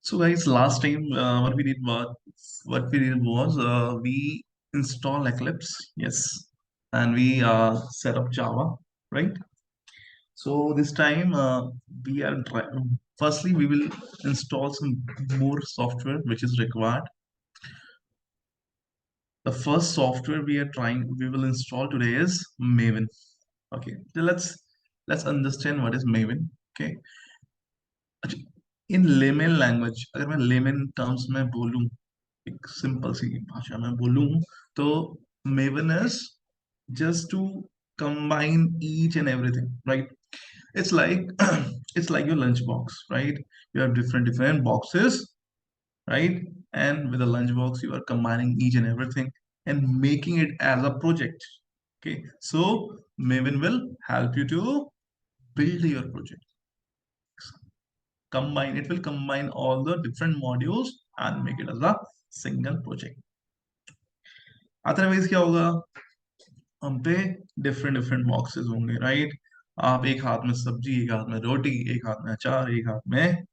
So guys, last time what we did was we install Eclipse, yes, and we set up Java, right? So this time we are firstly we will install some more software which is required. The first software we will install today is Maven. Okay, so let's understand what is Maven. Okay, in layman language अगर मैं lemon terms में बोलूं, एक simple सी भाषा में बोलूं, तो maven is just to combine each and everything, right? It's like it's like your lunch box, right? You have different boxes, right? And with a lunch box you are combining each and everything and making it as a project. Okay, so Maven will help you to build your project. Combine It will combine all the different modules and make it as a single project. Otherwise क्या होगा, हम पे different different boxes होंगे, right? आप एक हाथ में सब्जी, एक हाथ में रोटी, एक हाथ में अचार, एक हाथ में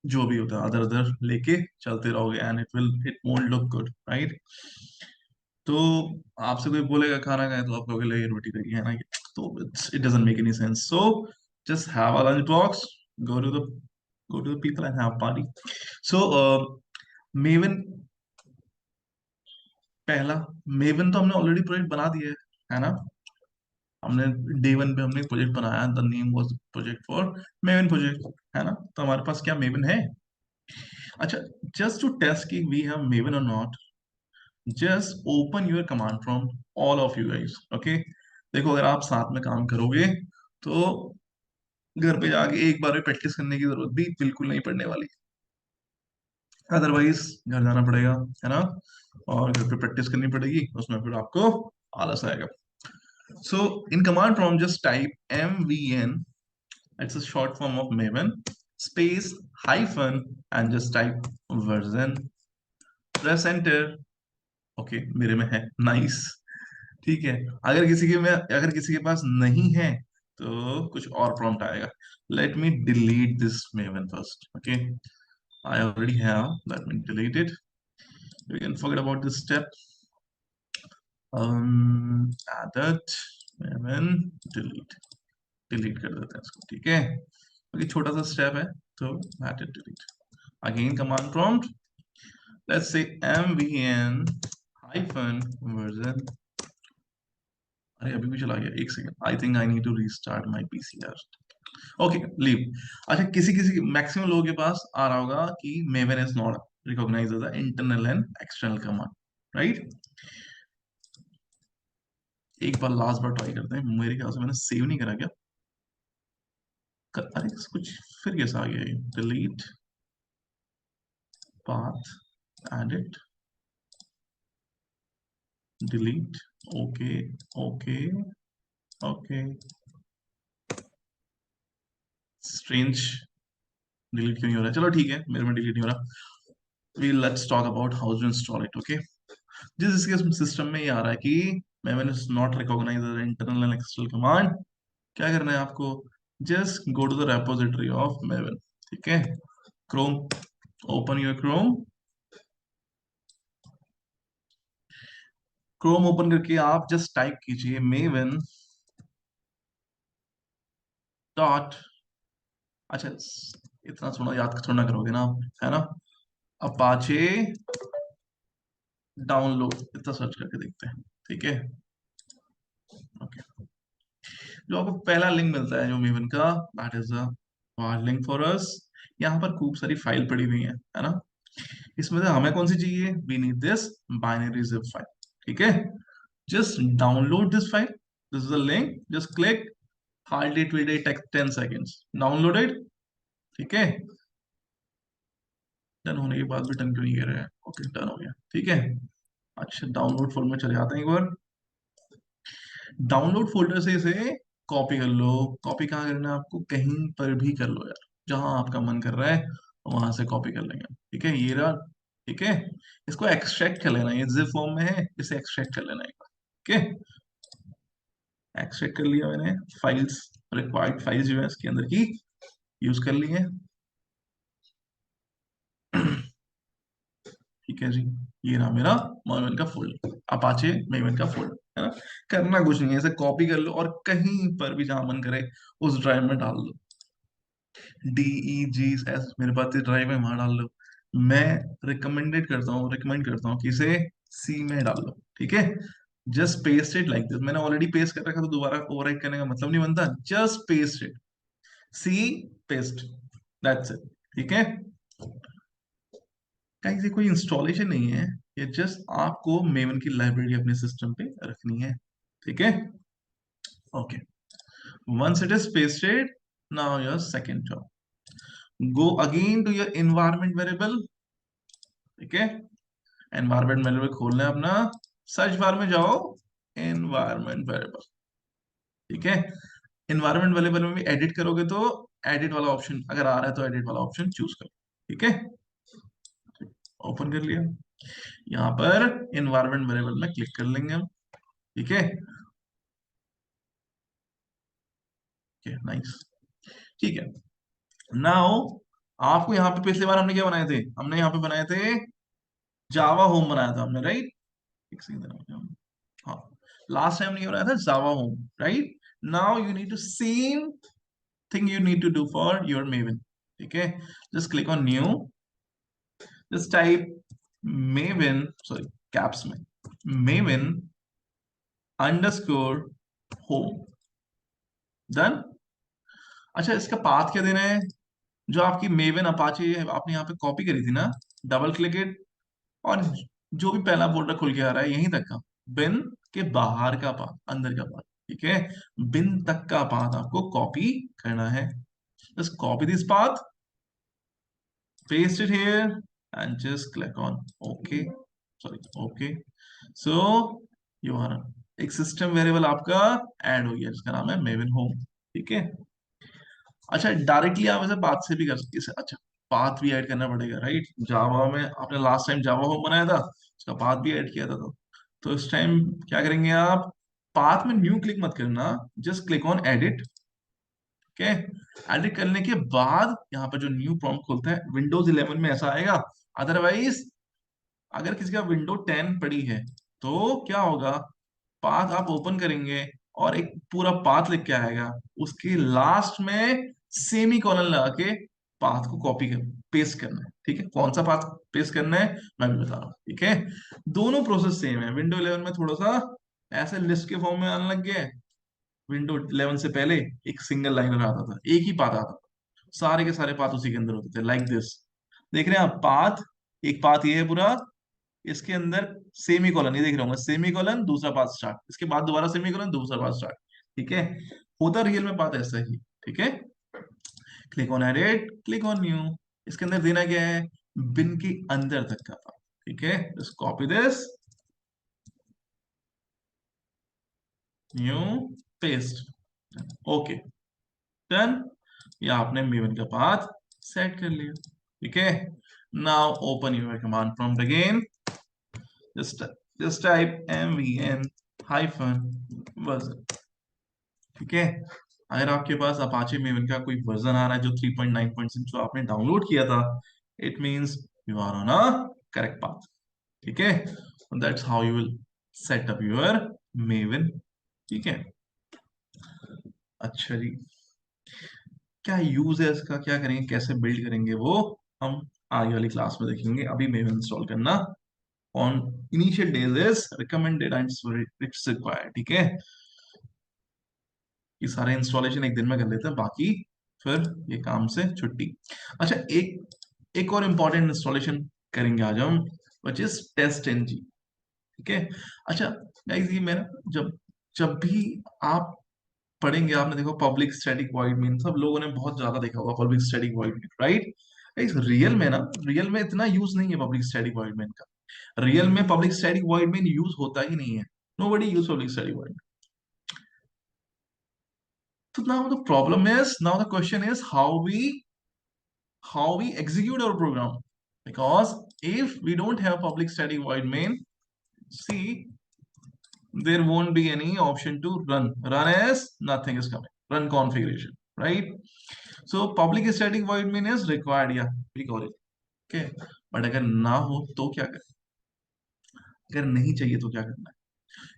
जो भी होता है अदर अदर लेके चलते रहोगे and it won't look good, right? तो आपसे कोई बोलेगा खाना खाए तो आप कहोगे ले ये रोटी रही है ना, तो it doesn't make any sense. So just have a lunch box, go to the go to the people and have party. So maven, पहला मेवन तो हमने ऑलरेडी प्रोजेक्ट बना दिया है ना? हमने डे वन पे हमने प्रोजेक्ट बनाया, the name was project for maven project, है ना? तो हमारे पास क्या मेवन है? अच्छा, जस्ट टू टेस्ट कि वी हैव मेवन और not, just open your command prompt, all of you guys. Okay, देखो अगर आप साथ में काम करोगे तो घर पे जाके एक बार में प्रैक्टिस करने की जरूरत भी बिल्कुल नहीं पड़ने वाली. अदरवाइज घर जाना पड़ेगा, है ना? और घर पे प्रैक्टिस करनी पड़ेगी, उसमें फिर आपको आलस आएगा. So in command prompt just type mvn, it's a short form of Maven, space hyphen and just type version, press enter. Okay, मेरे में है, नाइस. ठीक है, अगर किसी के पास नहीं है तो कुछ और प्रॉम्प्ट आएगा. Let me delete this Maven first. Okay, I already have. Let me delete it. You can forget about this step. Add that Maven, delete. Delete कर देते हैं इसको, ठीक है? क्योंकि छोटा सा स्टेप है, तो add it, delete. Again, command prompt. Let's say mvn hyphen version. अरे अभी भी चला गया, एक second. I think I need to restart my PC यार. Okay, leave. अच्छा, किसी किसी मैक्सिमम लोगों के पास आ रहा होगा कि Maven is not recognised as internal and external command, right? एक बार लास्ट बार ट्राई करते हैं. मेरे ख्याल से मैंने सेव नहीं करा क्या? अरे कुछ फिर कैसा आ गया? Delete path, edit, delete. Okay, okay, okay. Strange, delete क्यों नहीं हो रहा है? चलो ठीक है, मेरे में डिलीट नहीं हो रहा. We let's talk about how to install it. Okay, जिसके सिस्टम में ये आ रहा है कि Maven is not recognise as internal and external command, क्या करना है आपको? Just go to the repository of Maven. ठीक है, Chrome, open your Chrome. Chrome open करके आप जस्ट टाइप कीजिए मेवन डॉट. अच्छा, इतना सुना याद थोड़ा करोगे ना आप, है ना? अपाचे डाउनलोड, इतना सर्च करके देखते हैं, ठीक है? ओके, जो आपको पहला लिंक मिलता है जो मेवन का, that is a link for us. यहाँ पर खूब सारी फाइल पड़ी हुई है ना? इसमें से हमें कौन सी चाहिए? We need this binary zip file, ठीक है? Just download this file. This is a link, just click. Hardly it will take 10 seconds. Downloaded, ठीक है? डन होने के बाद भी डन क्यों नहीं कह रहे हैं? ओके, डन हो गया, ठीक है. अच्छा, डाउनलोड फोल्डर में चले जाते हैं एक बार. डाउनलोड फोल्डर से इसे कॉपी कर लो. कॉपी कहाँ करना है आपको? कहीं पर भी कर लो यार, जहां आपका मन कर रहा है वहां से कॉपी कर लेंगे, ठीक है? ये रहा, ठीक है? इसको एक्सट्रैक्ट कर लेना, ये जिप फॉर्म में है, इसे एक्सट्रैक्ट कर लेना एक बार. ठीक है, एक्सट्रैक्ट कर लिया मैंने. फाइल्स, रिक्वायर्ड फाइल्स जो है इसके अंदर की यूज कर ली है. ठीक है जी, ये रहा मेरा मेवन का फोल्डर, अपाचे मेवन का फोल्डर, है ना। करना कुछ नहीं है, इसे कॉपी कर लो और कहीं पर भी जहां मन करे उस ड्राइव में डाल दो। DEGS मेरे पास ड्राइव है, वहां डाल लो। मैं रिकमेंड करता हूँ कि इसे सी में डाल लो, ठीक है। Just paste it like this, मैंने ऑलरेडी पेस्ट कर रखा तो दोबारा ओवरराइट करने का मतलब नहीं बनता, just paste it, see paste, that's it, ठीक है। कहीं से कोई इंस्टॉलेशन नहीं है, ये जस्ट आपको मेवन की लाइब्रेरी अपने सिस्टम पे रखनी है, ठीक है। Okay, once it is pasted, now your second job, go again to your environment variable, ठीक है। एनवायरमेंट वेरिएबल खोलना है अपना, सर्च बार में जाओ, एनवायरमेंट वेरिएबल, ठीक है। एनवायरमेंट वेरिएबल में भी एडिट करोगे तो एडिट वाला ऑप्शन अगर आ रहा है तो एडिट वाला ऑप्शन चूज करो, ठीक है। ओपन कर लिया, यहाँ पर एनवायरमेंट वेरिएबल में क्लिक कर लेंगे हम, ठीक है। नाइस, ठीक है। नाउ आपको यहाँ पे पिछली बार हमने क्या बनाए थे, हमने यहाँ पे बनाए थे जावा होम बनाया था हमने, राइट। एक सेकंड, हाँ, लास्ट टाइम नहीं बनाया था Java home, right. Now you need to same thing you need to do for your Maven, ठीक है। Just click on new, just type Maven, sorry caps में, मेवन अंडरस्कोर होम, डन। अच्छा, इसका path क्या देना है, जो आपकी मेवन अपाचे आपने यहाँ पे कॉपी करी थी ना, डबल क्लिक इट, और जो भी पहला फोल्डर खुल के आ रहा है यहीं तक का, बिन के बाहर का पाथ, अंदर का पाथ, ठीक है। बिन तक का पाथ आपको कॉपी करना है, just copy this path, paste it here, and just click on OK, sorry, OK. So you are, एक सिस्टम वेरिएबल आपका ऐड हो गया जिसका नाम है मेवन होम, ठीक है। अच्छा, डायरेक्टली आप ऐसे पाथ से भी कर सकते हैं, अच्छा पाथ भी ऐड करना पड़ेगा, राइट। जावा में आपने लास्ट टाइम जावा होम बनाया था, उसका पाथ भी ऐड किया था, तो इस टाइम क्या करेंगे आप, पाथ में न्यू क्लिक मत करना, just click on edit, okay. Edit करने के बाद यहाँ पर जो न्यू प्रॉम्प्ट खुलता है विंडोज 11 में ऐसा आएगा, अदरवाइज अगर किसी का विंडो 10 पड़ी है तो क्या होगा, पाथ आप ओपन करेंगे और एक पूरा पाथ लिख के आएगा, उसके लास्ट में सेमी कॉलन लगा के पाथ को कॉपी कर पेस्ट करना है, ठीक है। कौन सा पाथ पेस्ट करना है मैं भी बता रहा हूँ, ठीक है। दोनों प्रोसेस सेम है, विंडो 11 में थोड़ा सा ऐसे लिस्ट के फॉर्म में आने लग गया है, विंडो 11 से पहले एक सिंगल लाइनर आता था, एक ही पाथ आता था, सारे के सारे पाथ उसी के अंदर होते थे, लाइक दिस। देख रहे हैं आप पाथ, एक पाथ ये है पूरा, इसके अंदर सेमी कॉलन, ये देख रहे होंगे, सेमी कॉलन दूसरा पाथ स्टार्ट, इसके बाद दोबारा सेमी कॉलन दूसरा पाथ स्टार्ट, ठीक है। होता रियल में पाथ ऐसा ही, ठीक है। Click on edit, click on new, इसके अंदर देना क्या है, बिन के अंदर तक का पाथ, ठीक है। Just copy this, new, paste, okay, done. या आपने मेवन का पाथ सेट कर लिया, ठीक है। Now open your command prompt again, just just type mvn hyphen version, ठीक है। अगर आपके पास अपाचे मेवन का कोई वर्जन आ रहा है जो 3.9 जो आपने डाउनलोड किया था, it means you are on a correct path, ठीक है। That's how you will set up your Maven, ठीक है। अच्छा जी, क्या यूज है इसका, क्या करेंगे, कैसे बिल्ड करेंगे, वो हम आगे वाली क्लास में देखेंगे। अभी मेवन इंस्टॉल करना on initial days is recommended and it's required, ठीक है। ये सारे इंस्टॉलेशन एक दिन में कर लेते हैं, बाकी फिर ये काम से छुट्टी। अच्छा, एक एक और इम्पोर्टेंट इंस्टॉलेशन करेंगे आज हम, विच इज टेस्ट एनजी, ठीक है। अच्छा गाइस, ये मैं जब जब भी आप पढ़ेंगे, आपने देखो पब्लिक स्टैटिक वॉइड मेन, सब लोगों ने बहुत ज्यादा देखा होगा public static void main, right. इस रियल में ना, रियल में इतना यूज नहीं है पब्लिक स्टैटिक वॉइड मेन का, रियल में public static void main use होता ही नहीं है, nobody use public static void. So now the problem is, now the question is how we execute our program, because if we don't have public static void main, see, there won't be any option to run as nothing is coming, run configuration, right. So public static void main is required, yeah, we got it, okay. But अगर ना हो तो क्या करें, अगर नहीं चाहिए तो क्या करना है,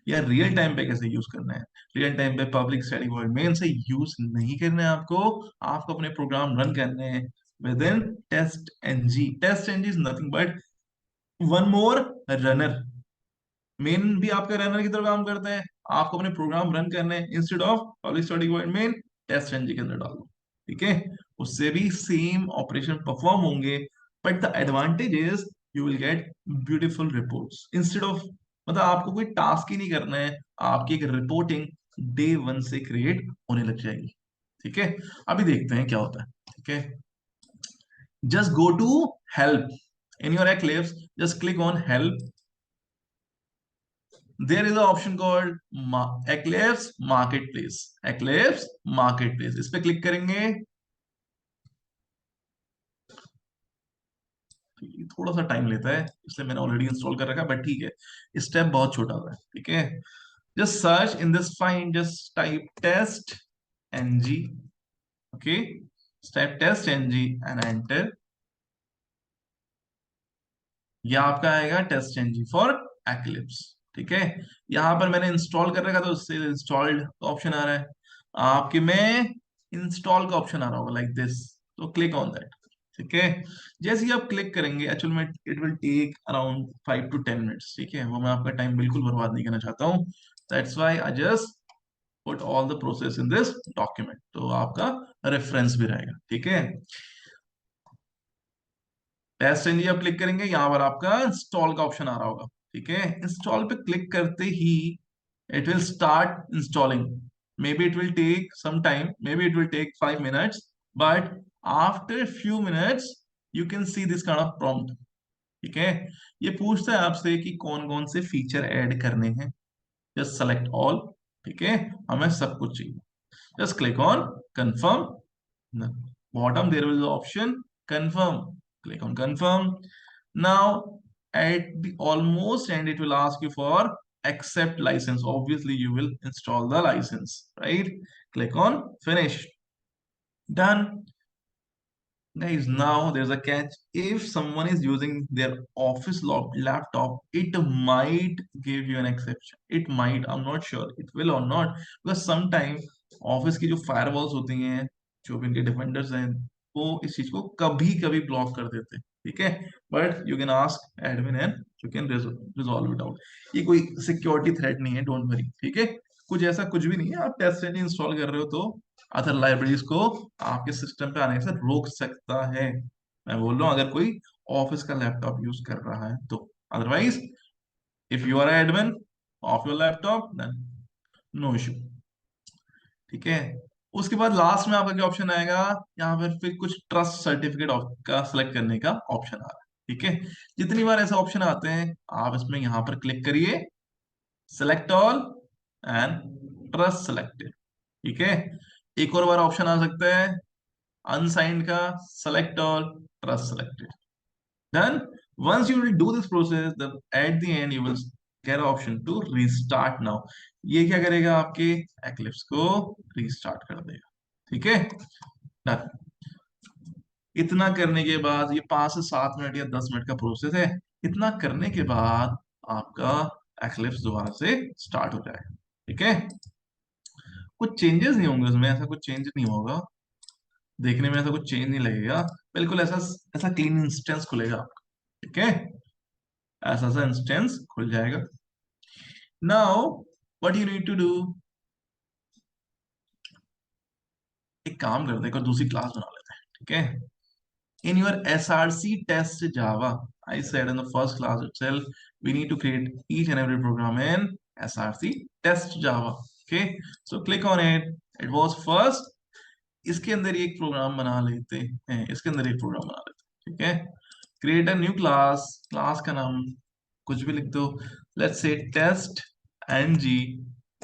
या रियल टाइम पे कैसे यूज करना है। रियल टाइम पे पब्लिक स्टडी वॉइड मेन से यूज नहीं करना है आपको, आपको अपने प्रोग्राम रन करने हैं with in test NG. TestNG is nothing but one more runner, main भी आपका रनर की तरह काम करते हैं, आपको अपने प्रोग्राम रन करने हैं, instead of public static void main TestNG के अंदर डाल दो, ठीक है। उससे भी सेम ऑपरेशन परफॉर्म होंगे, but the advantage is you will get beautiful reports instead of, मतलब आपको कोई टास्क ही नहीं करना है, आपकी एक रिपोर्टिंग डे वन से क्रिएट होने लग जाएगी, ठीक है। अभी देखते हैं क्या होता है, ठीक है। Just go to help in your Eclipse, just click on help. There is an option called Eclipse Marketplace. Eclipse Marketplace, इस पे क्लिक करेंगे। थोड़ा सा टाइम लेता है, इसलिए मैंने ऑलरेडी इंस्टॉल कर रखा है, बट ठीक है, स्टेप बहुत छोटा हुआ है, ठीक है। Just search in this find, just type TestNG, okay, type TestNG and enter. यह आपका आएगा टेस्ट एनजी फॉर एक्लिप्स, ठीक है। यहां पर मैंने इंस्टॉल कर रखा, तो उससे इंस्टॉल्ड का ऑप्शन आ रहा है, आपके में इंस्टॉल का ऑप्शन आ रहा होगा लाइक दिस, तो क्लिक ऑन दैट, ठीक है। जैसे ही आप क्लिक करेंगे, एक्चुअल में it will take around 5 to 10 minutes, ठीक है, वो मैं आपका टाइम बिल्कुल बर्बाद नहीं करना चाहता हूँ, that's why I just put all the process in this document, तो आपका रेफरेंस भी रहेगा, ठीक है। टेस्ट एनजी आप क्लिक करेंगे, यहां पर आपका इंस्टॉल का ऑप्शन आ रहा होगा, ठीक है। इंस्टॉल पे क्लिक करते ही it will start installing, maybe it will take some time, maybe it will take 5 minutes, but after few minutes you can see this kind of prompt, ठीक है। ये पूछता है आपसे कि कौन कौन से फीचर ऐड करने हैं, जस्ट सेलेक्ट ऑल, ठीक है, हमें सब कुछ चाहिए, just click on confirm. Bottom there is the option confirm, click on confirm. Now at the almost end it will ask you for accept license, obviously you will install the license, right? Click on finish, done. Guys, now there's a catch. If someone is using their office laptop, it might give you an exception. It might, I'm not sure. It will or not. Because sometimes office की जो firewalls होती हैं, जो भी इनके defenders हैं, वो इस चीज को कभी कभी ब्लॉक कर देते हैं, ठीक है। But you can ask admin and you can resolve it out. ये कोई सिक्योरिटी थ्रेट नहीं है, डोंट वरी, ठीक है। कुछ ऐसा कुछ भी नहीं है, आप टेस्ट इंस्टॉल कर रहे हो तो अदर लाइब्रेरीज को आपके सिस्टम पे आने से रोक सकता है। मैं बोल रहा हूँ अगर कोई ऑफिस का लैपटॉप यूज कर रहा है तो, otherwise if you are admin of your laptop then no issue, ठीक है। उसके बाद लास्ट में आपका क्या ऑप्शन आएगा, यहाँ पर फिर कुछ ट्रस्ट सर्टिफिकेट का सिलेक्ट करने का ऑप्शन आ रहा है, ठीक है। जितनी बार ऐसे ऑप्शन आते हैं आप इसमें यहाँ पर क्लिक करिए, select all and trust selected, ठीक है। एक और बार ऑप्शन आ सकता है unsigned का, select all, trust selected, done. Once you will do this process, then at the end you will get an option to restart now. ये क्या करेगा, आपके Eclipse को रीस्टार्ट कर देगा, ठीक है, डन। इतना करने के बाद ये 5 से 7 मिनट या 10 मिनट का प्रोसेस है, इतना करने के बाद आपका Eclipse दोबारा से स्टार्ट हो जाएगा, ठीक है। कुछ चेंजेस नहीं होंगे उसमें, ऐसा कुछ चेंज नहीं होगा, देखने में ऐसा कुछ चेंज नहीं लगेगा, बिल्कुल ऐसा ऐसा क्लीन इंस्टेंस खुलेगा आपका, ठीक है, ऐसा सा इंस्टेंस खुल जाएगा। Now what you need to do, एक काम करते हैं, एक और दूसरी क्लास बना लेते हैं, ठीक है। In your SRC test Java, I said in the first class itself we need to create each and every program in SRC test Java, okay, so click on it, it was first, इसके अंदर एक programme बना लेते हैं, इसके अंदर एक programme बना लेते हैं, ठीक है। Create a new class, class का नाम कुछ भी लिख दो, let's say TestNG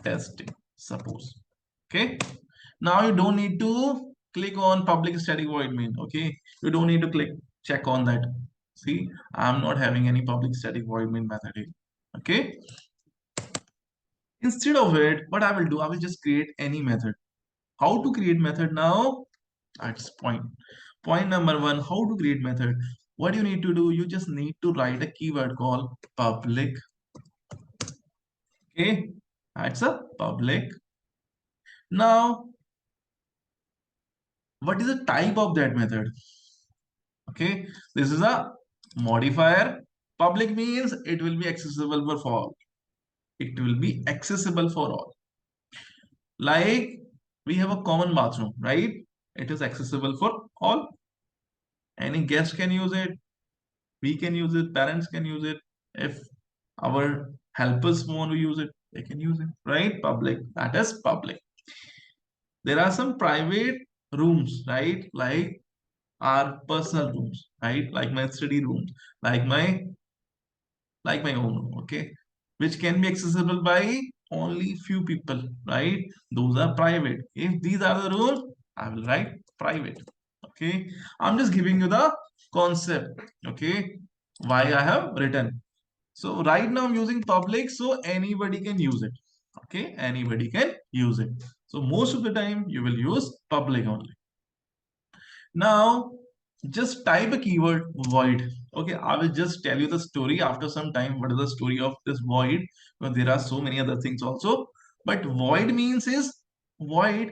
testing suppose, okay. Now you don't need to click on public static void main, okay, you don't need to check on that. See, I'm not having any public static void main method here, okay. Instead of it, what I will do, I will just create any method. How to create method now, that's point number one, how to create method. what you need to do, you just need to write a keyword called public. Okay, that's a public. Now, what is the type of that method? Okay, this is a modifier. Public means it will be accessible for all. It will be accessible for all. Like we have a common bathroom, right? It is accessible for all. Any guest can use it. We can use it. Parents can use it. If our helpers want to use it, they can use it, right? Public. That is public. There are some private rooms, right? Like our personal rooms, right? Like my study room, like my own room, okay, which can be accessible by only few people, right? Those are private. If these are the rules, I will write private. Okay, I'm just giving you the concept. Okay, why I have written. So right now I'm using public, so anybody can use it. Okay, anybody can use it. So most of the time you will use public only. Now, just type a keyword void. Okay, I will just tell you the story after some time. What is the story of this void? Because there are so many other things also. But void means is void.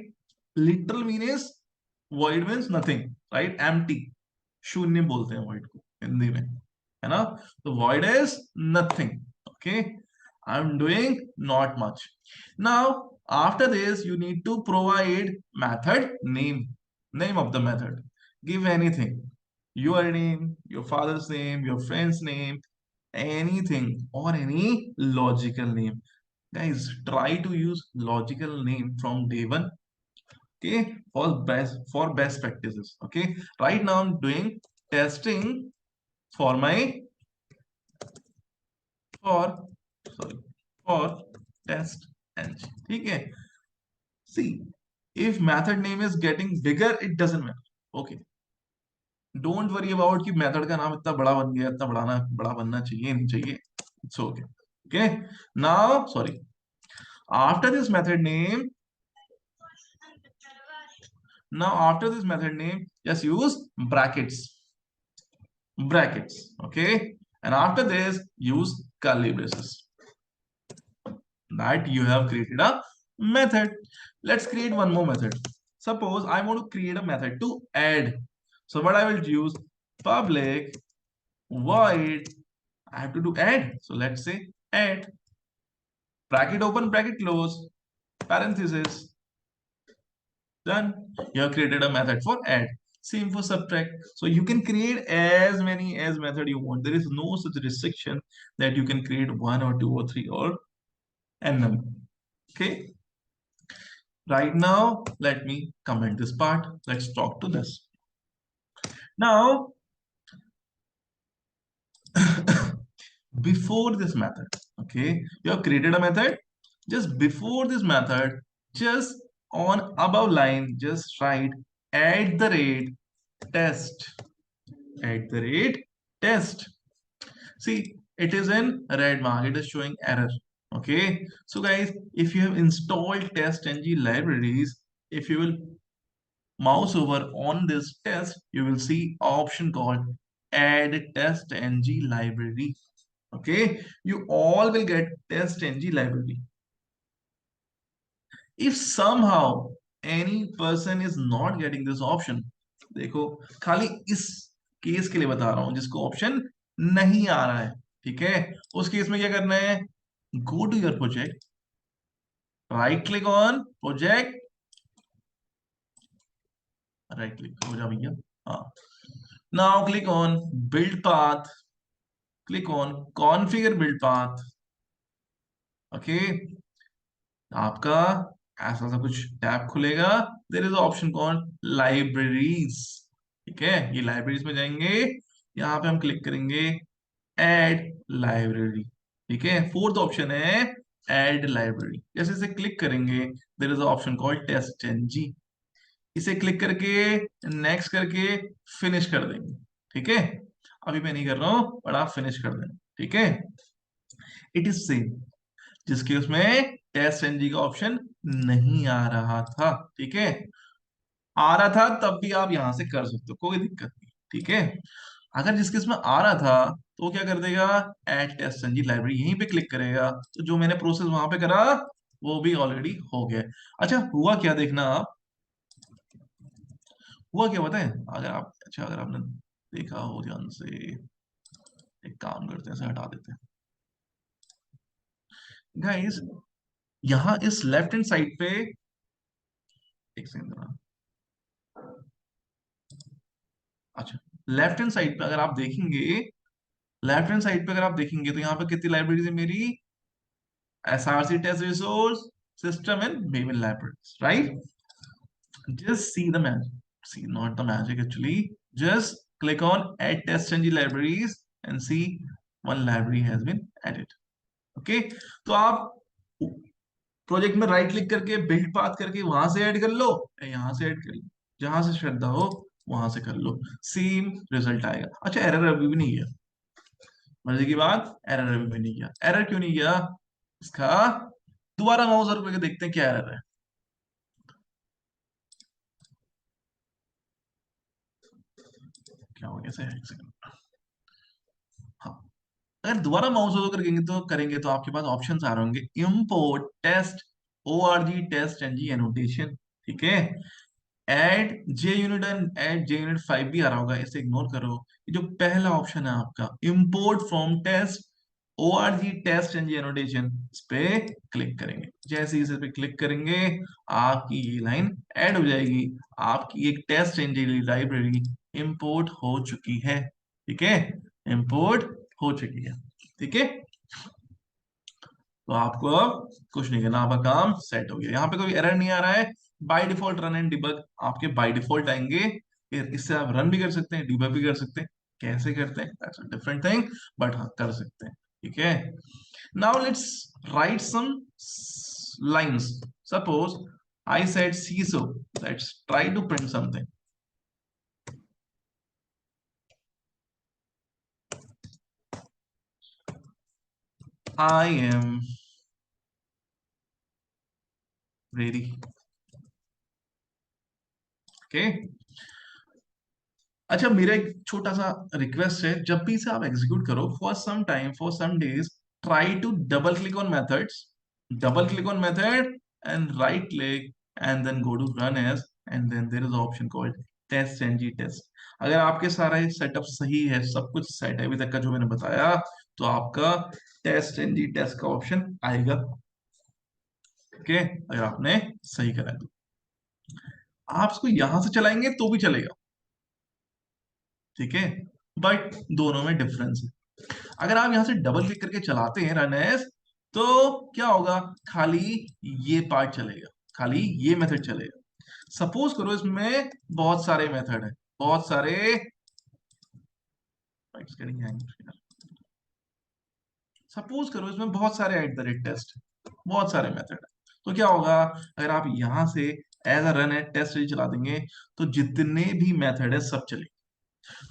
Literal mean is void means nothing, right? Empty. शून्य बोलते हैं void को हिंदी में, है ना? तो void is nothing. Okay, I'm doing not much. Now, after this, you need to provide method name of the method. Give anything, your name, your father's name, your friend's name, anything, or any logical name. Guys, try to use logical name from day one. Okay, for best practices. Okay, right now I'm doing testing for my for sorry for test ng. ठीक है, see, if method name is getting bigger, it doesn't matter. Okay, don't worry about कि method का नाम इतना बड़ा बन गया, इतना बड़ा बनना चाहिए नहीं चाहिए. It's okay. Okay, now sorry, after this method name, just use brackets. Okay, and after this use curly braces. That you have created a method. Let's create one more method. Suppose I want to create a method to add. So what I will use, public void, I have to do add. So let's say add, bracket open, bracket close, parenthesis. Done. You have created a method for add. Same for subtract. So you can create as many as method you want. There is no such restriction that you can create one or two or three or n number. Okay. Right now, let me comment this part. Let's talk to this. Now, before this method, okay, you have created a method. Just before this method, just on above line, just write @test. @test. See, it is in red mark. It is showing error. Okay. So guys, if you have installed testng libraries, if you will mouse over on this test, you will see option called add testng library. Okay, you all will get testng library. If somehow any person is not getting this option, देखो खाली इस case के लिए बता रहा हूं जिसको option नहीं आ रहा है, ठीक है, उस केस में क्या करना है, go to your project, right click on project, right click हो जा भैया, हाँ, now click on build path, click on configure build path. Okay, आपका ऐसा सा कुछ टैब खुलेगा. There is option called libraries. ठीक है, ये लाइब्रेरीज में जाएंगे, यहाँ पे हम क्लिक करेंगे ऐड लाइब्रेरी. ठीक है, फोर्थ ऑप्शन है ऐड लाइब्रेरी. जैसे इसे क्लिक करेंगे, there is option called TestNG. इसे क्लिक करके नेक्स्ट करके फिनिश कर देंगे. ठीक है, अभी मैं नहीं कर रहा हूं, बट आप फिनिश कर देना. ठीक है, इट इज सेम जिसके उसमें टेस्ट एनजी का ऑप्शन नहीं आ रहा था. ठीक है, आ रहा था तब भी आप यहां से कर सकते हो, कोई दिक्कत नहीं. ठीक है, अगर जिसके इसमें आ रहा था तो वो क्या कर देगा, एड टेस्ट एनजी लाइब्रेरी यहीं पे क्लिक करेगा, तो जो मैंने प्रोसेस वहां पे करा वो भी ऑलरेडी हो गया। अच्छा हुआ क्या देखना आप, हुआ क्या पता है, अगर आप, अच्छा अगर आपने देखा हो ध्यान से, एक काम करते हैं इसे हटा देते हैं गाइस, यहाँ इस लेफ्ट हैंड साइड पे, एक सेकंड, अच्छा लेफ्ट हैंड साइड पे अगर आप देखेंगे, लेफ्ट हैंड साइड पे अगर आप देखेंगे तो यहाँ पे कितनी लाइब्रेरीज है मेरी, SRC test resource, system and Maven libraries, right? Just see the magic. See, not the magic actually. Just click on add test ng libraries and see one library has been added. Okay? तो आप project में right click करके build path करके वहां से add कर लो या यहाँ से ऐड कर लो, जहां से श्रद्धा हो वहां से कर लो, सेम रिजल्ट आएगा। अच्छा एरर अभी भी नहीं गया, मजे की बात, एरर अभी भी नहीं गया। एरर क्यों नहीं गया इसका, दोबारा माउस और करके देखते हैं क्या एरर है। क्या हो गया सर, एक सेकंड। हाँ, अगर दोबारा माउस ओवर करेंगे तो आपके पास ऑप्शंस आ रहे होंगे, import test ORG TestNG annotation, ठीक है, add JUnit and add JUnit 5 भी आ रहा होगा, इसे इग्नोर करो। ये जो पहला ऑप्शन है आपका import from test ORG TestNG annotation, इस पे क्लिक करेंगे, जैसे ही इस पे क्लिक करेंगे आपकी ये लाइन ऐड हो जाएगी, आपकी एक टेस्ट एनजी लाइब्रेरी इंपोर्ट हो चुकी है, ठीक है, इंपोर्ट हो चुकी है, ठीक है। तो आपको अब कुछ नहीं करना, आपका काम सेट हो गया, यहाँ पे कोई एरर नहीं आ रहा है। By default run and debug आपके बाय डिफॉल्ट आएंगे, फिर इससे आप रन भी कर सकते हैं, डिबग भी कर सकते हैं, कैसे करते हैं that's a different thing, but हाँ कर सकते हैं, ठीक है। Now let's write some lines, suppose I said CISO, let's try to print something. I am ready. Okay. अच्छा मेरा एक छोटा सा रिक्वेस्ट है, जब भी इसे आप एग्जीक्यूट करो for some time, for some days, try to double click on methods, double click on method and right click and then go to run as, and then there is option called test NG test. अगर आपके सारा setup सही है, सब कुछ set है अभी तक का जो मैंने बताया, तो आपका टेस्ट एनजी टेस्ट का ऑप्शन आएगा, ठीक है, अगर आपने सही करा है तो। आप इसको यहां से चलाएंगे तो भी चलेगा, ठीक है, बट दोनों में डिफरेंस है। अगर आप यहां से डबल क्लिक करके चलाते हैं रन एज, तो क्या होगा, खाली ये पार्ट चलेगा, खाली ये मेथड चलेगा। सपोज करो इसमें बहुत सारे मेथड है, बहुत सारे, सपोज करो इसमें बहुत सारे एट द रेट टेस्ट, बहुत सारे मेथड है, तो क्या होगा, अगर आप यहां से as a run at test चला देंगे तो जितने भी मेथड है सब चलेंगे।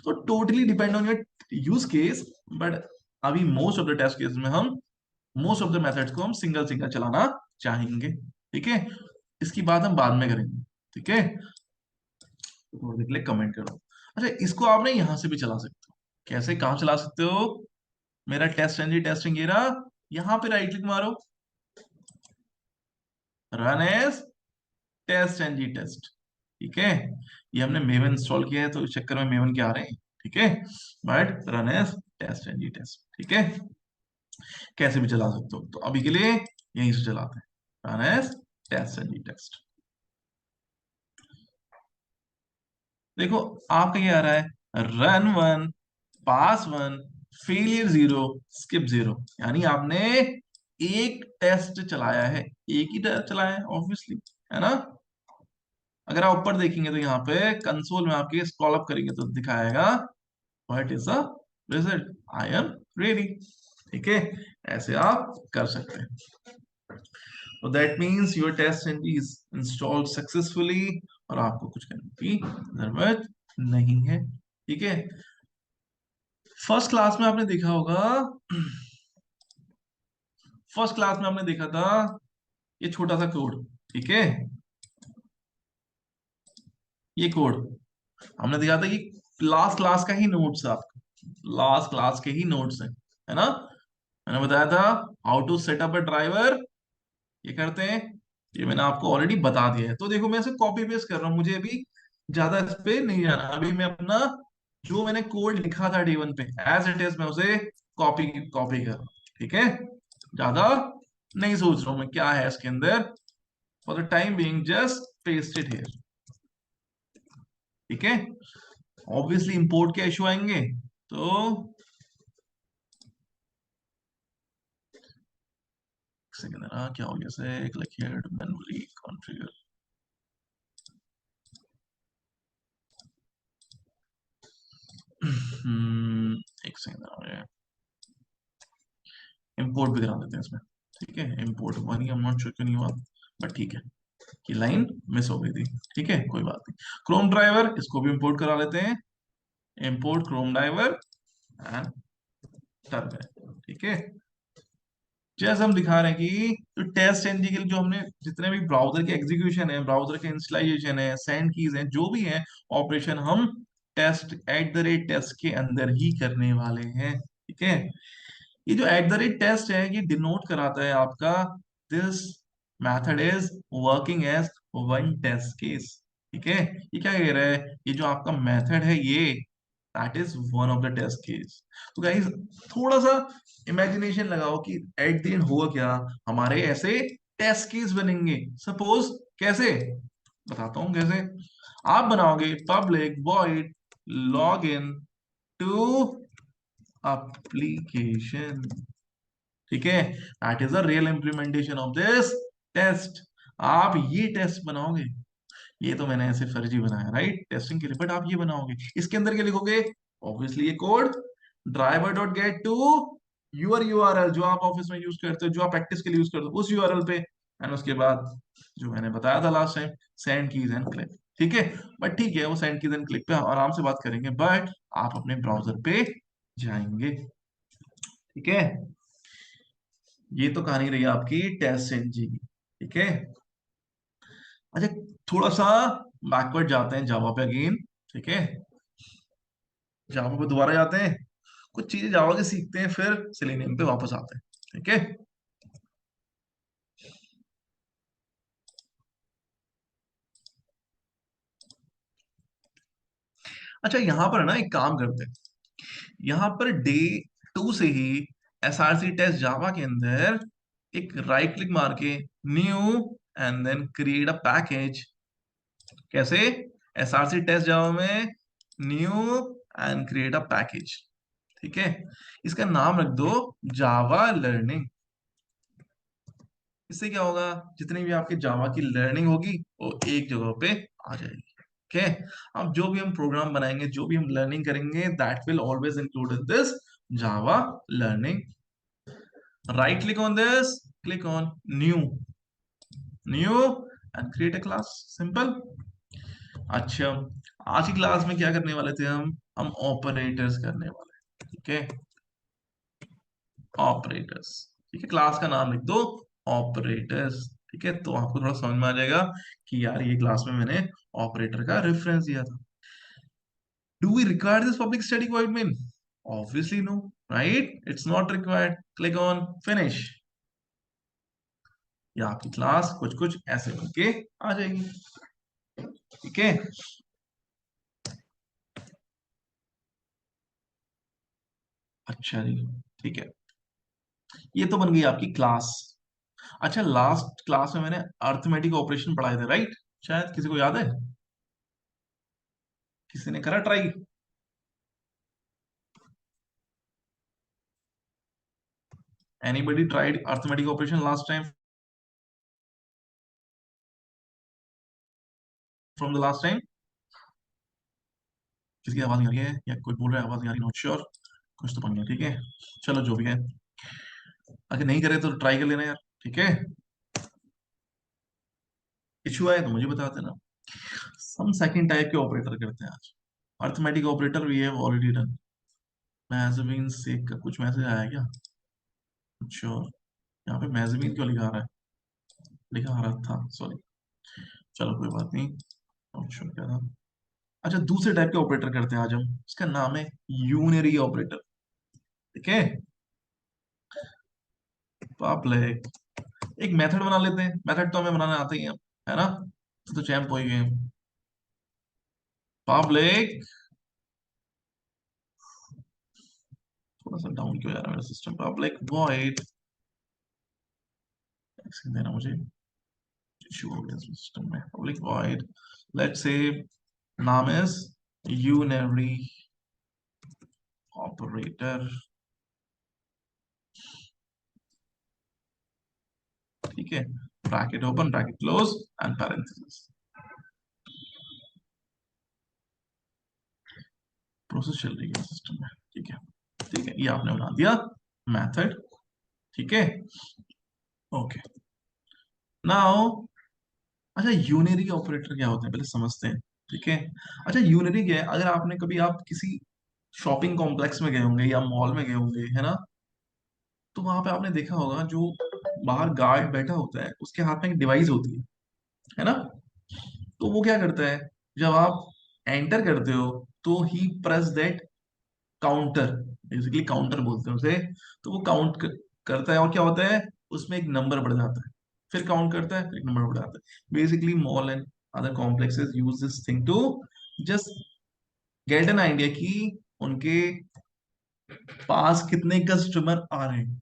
तो totally depend on your use case, but अभी most of the test case में हम मोस्ट ऑफ द मेथड्स को हम सिंगल सिंगल चलाना चाहेंगे, ठीक है, इसकी बात हम बाद में करेंगे, ठीक है, तो थोड़ी देर के लिए कमेंट करो। अच्छा इसको आपने यहां से भी चला सकते हो, कैसे, कहाँ चला सकते हो, मेरा टेस्ट एनजी टेस्टिंग ये रहा, यहाँ पे राइट क्लिक मारो, run as test NG test, ठीक है, ये हमने मेवन इंस्टॉल किया है तो इस चक्कर में मेवन के आ रहे हैं, ठीक है, but run as test NG test, ठीक है, कैसे भी चला सकते हो, तो अभी के लिए यहीं से चलाते हैं, run as test NG test. देखो आपका ये आ रहा है run one, pass one, failure zero, skip zero, यानी आपने एक टेस्ट चलाया है, एक ही टेस्ट चलाया है ऑब्वियसली, है ना। अगर आप ऊपर देखेंगे तो यहाँ पे कंसोल में आपके स्क्रॉल अप करेंगे तो दिखाएगा what is the result, I am ready, ठीक है, ऐसे आप कर सकते हैं। तो that means your test is installed successfully, और आपको कुछ करने की जरूरत नहीं है, ठीक है। फर्स्ट क्लास में आपने देखा होगा, फर्स्ट क्लास में आपने देखा था ये छोटा सा कोड, ठीक है, ये कोड हमने देखा था कि लास्ट क्लास का ही नोट्स है आपका, लास्ट क्लास के ही नोट्स है ना। मैंने बताया था how to set up a driver, ये करते हैं, ये मैंने आपको ऑलरेडी बता दिया है। तो देखो मैं इसे कॉपी पेस्ट कर रहा हूँ, मुझे अभी ज्यादा इस पे नहीं जाना। अभी मैं अपना जो मैंने कोड लिखा था D1 पे एज इट इज मैं उसे कॉपी कॉपी कर रहा हूँ, ठीक है। ज्यादा नहीं सोच रहा हूँ मैं क्या है इसके अंदर। For the time being just paste it here, ठीक है। ऑब्वियसली इंपोर्ट के इशू आएंगे, तो सेकंड क्या हो गया से click here to manually configure. एक सेकंड, इंपोर्ट भी करा देते हैं इसमें, ठीक है। इंपोर्ट वन ही, आई एम नॉट श्योर क्यों नहीं हुआ, बट ठीक है। कि लाइन मिस हो गई थी, ठीक है, कोई बात नहीं। क्रोम ड्राइवर इसको भी इंपोर्ट करा लेते हैं, import Chrome driver and terminal, ठीक है। जैसे हम दिखा रहे हैं कि जो टेस्ट एनजी के लिए जो हमने जितने भी ब्राउजर के एग्जीक्यूशन है, ब्राउजर के इंस्टॉलाइजेशन है, सेंड कीज है, जो भी है ऑपरेशन, हम test at the rate test के अंदर ही करने वाले हैं, ठीक है। ये जो एट द रेट टेस्ट है ये डिनोट कराता है आपका this method is working as one test case, ठीक है। ये क्या कह रहा है, ये जो आपका मेथड है ये that is one of the test case. तो गाइस थोड़ा सा इमेजिनेशन लगाओ कि एट द एंड हुआ क्या, हमारे ऐसे टेस्ट केस बनेंगे। सपोज कैसे, बताता हूं कैसे। आप बनाओगे public void log in to application, ठीक है। That is a real implementation of this test. आप ये टेस्ट बनाओगे, ये तो मैंने ऐसे फर्जी बनाया राइट टेस्टिंग के लिए, बट आप ये बनाओगे, इसके अंदर क्या लिखोगे, ऑब्वियसली ये code driver dot get to your URL जो आप ऑफिस में यूज करते हो, जो आप प्रैक्टिस के लिए यूज करते हो, उस यूआरएल पे, एंड उसके बाद जो मैंने बताया था last time, send keys and click, ठीक है। बट ठीक है, वो सेंड कीज एंड क्लिक पे आराम से बात करेंगे, बट आप अपने ब्राउजर पे जाएंगे, ठीक है। ये तो कहानी रही आपकी टेस्ट एनजी की, ठीक है। अच्छा, थोड़ा सा बैकवर्ड जाते हैं जावा पे अगेन, ठीक है। जावा पे दोबारा जाते हैं, कुछ चीजें जावा की सीखते हैं, फिर सेलेनियम पे वापस आते हैं, ठीक है। अच्छा यहाँ पर है ना एक काम करते हैं, यहाँ पर डे 2 से ही एसआरसी टेस्ट जावा के अंदर एक राइट क्लिक मार के new and then create a package. कैसे, एसआरसी टेस्ट जावा में new and create a package, ठीक है। इसका नाम रख दो जावा लर्निंग। इससे क्या होगा, जितनी भी आपकी जावा की लर्निंग होगी वो एक जगह पे आ जाएगी, ठीक है। अब जो भी हम प्रोग्राम बनाएंगे, जो भी हम लर्निंग करेंगे, that will always include in this Java learning. Right click on this, click on new, new and create a class, simple. अच्छा, आज की क्लास में क्या करने वाले थे हम ऑपरेटर्स करने वाले, ठीक है। ऑपरेटर्स, ठीक है, क्लास का नाम लिख दो ऑपरेटर्स, ठीक है। तो आपको थोड़ा समझ में आ जाएगा कि यार ये क्लास में मैंने ऑपरेटर का रेफरेंस दिया था। Do we require this public static void main, obviously no, right, it's not required. Click on finish, या आपकी क्लास कुछ कुछ ऐसे बनके आ जाएगी, ठीक है। अच्छा जी, ठीक है, ये तो बन गई आपकी क्लास। अच्छा, लास्ट क्लास में मैंने अर्थमेटिक ऑपरेशन पढ़ाए थे राइट, शायद किसी को याद है, किसी ने करा try. Anybody tried arithmetic operation last time, from the last time. किसकी आवाज नहीं आ रही है या कोई बोल रहा है आवाज नहीं आ रही, नॉट श्योर, कुछ तो बन गया, ठीक है। चलो जो भी है, अगर नहीं करे तो ट्राई कर लेना यार, ठीक है। इशू आए तो मुझे बता देना। हम सेकंड टाइप के ऑपरेटर करते हैं आज, arithmetic operator we have already done. मैजमीन सेक का कुछ मैसेज आया क्या, श्योर। यहाँ पे मैजमीन क्यों लिखा आ रहा है, लिखा आ रहा था, सॉरी, चलो कोई बात नहीं, नॉट श्योर क्या था। अच्छा, दूसरे टाइप के ऑपरेटर करते हैं आज हम, इसका नाम है यूनरी ऑपरेटर। ठीक है, तो आप एक मेथड बना लेते हैं, मेथड तो हमें बनाना आता ही है ना, तो चैंप हो ही गए। पब्लिक, थोड़ा सा डाउन क्यों जा रहा है मेरा सिस्टम, पब्लिक वॉइड, देना मुझे, इशू हो गया सिस्टम में, पब्लिक वॉइड, लेट्स से नाम इज यूनरी ऑपरेटर। ठीक है, bracket open bracket close and parenthesis, process चल रही है सिस्टम में। ठीक है, ठीक है, ये आपने बना दिया मेथड। ठीक है, ओके, नाउ अच्छा, यूनरी ऑपरेटर क्या होते हैं पहले समझते हैं। ठीक है, अच्छा यूनरी क्या है, अगर आपने कभी आप किसी शॉपिंग कॉम्प्लेक्स में गए होंगे या मॉल में गए होंगे, है ना, तो वहां पे आपने देखा होगा जो बाहर गार्ड बैठा होता है उसके हाथ में एक डिवाइस होती है ना, तो वो क्या करता है, जब आप एंटर करते हो तो ही press that counter, basically counter बोलते हैं उसे, तो वो काउंट करता है और क्या होता है, उसमें एक नंबर बढ़ जाता है, फिर काउंट करता है, फिर एक नंबर बढ़ जाता है। Basically mall and other complexes use this thing to just get an idea कि उनके पास कितने कस्टमर आ रहे हैं,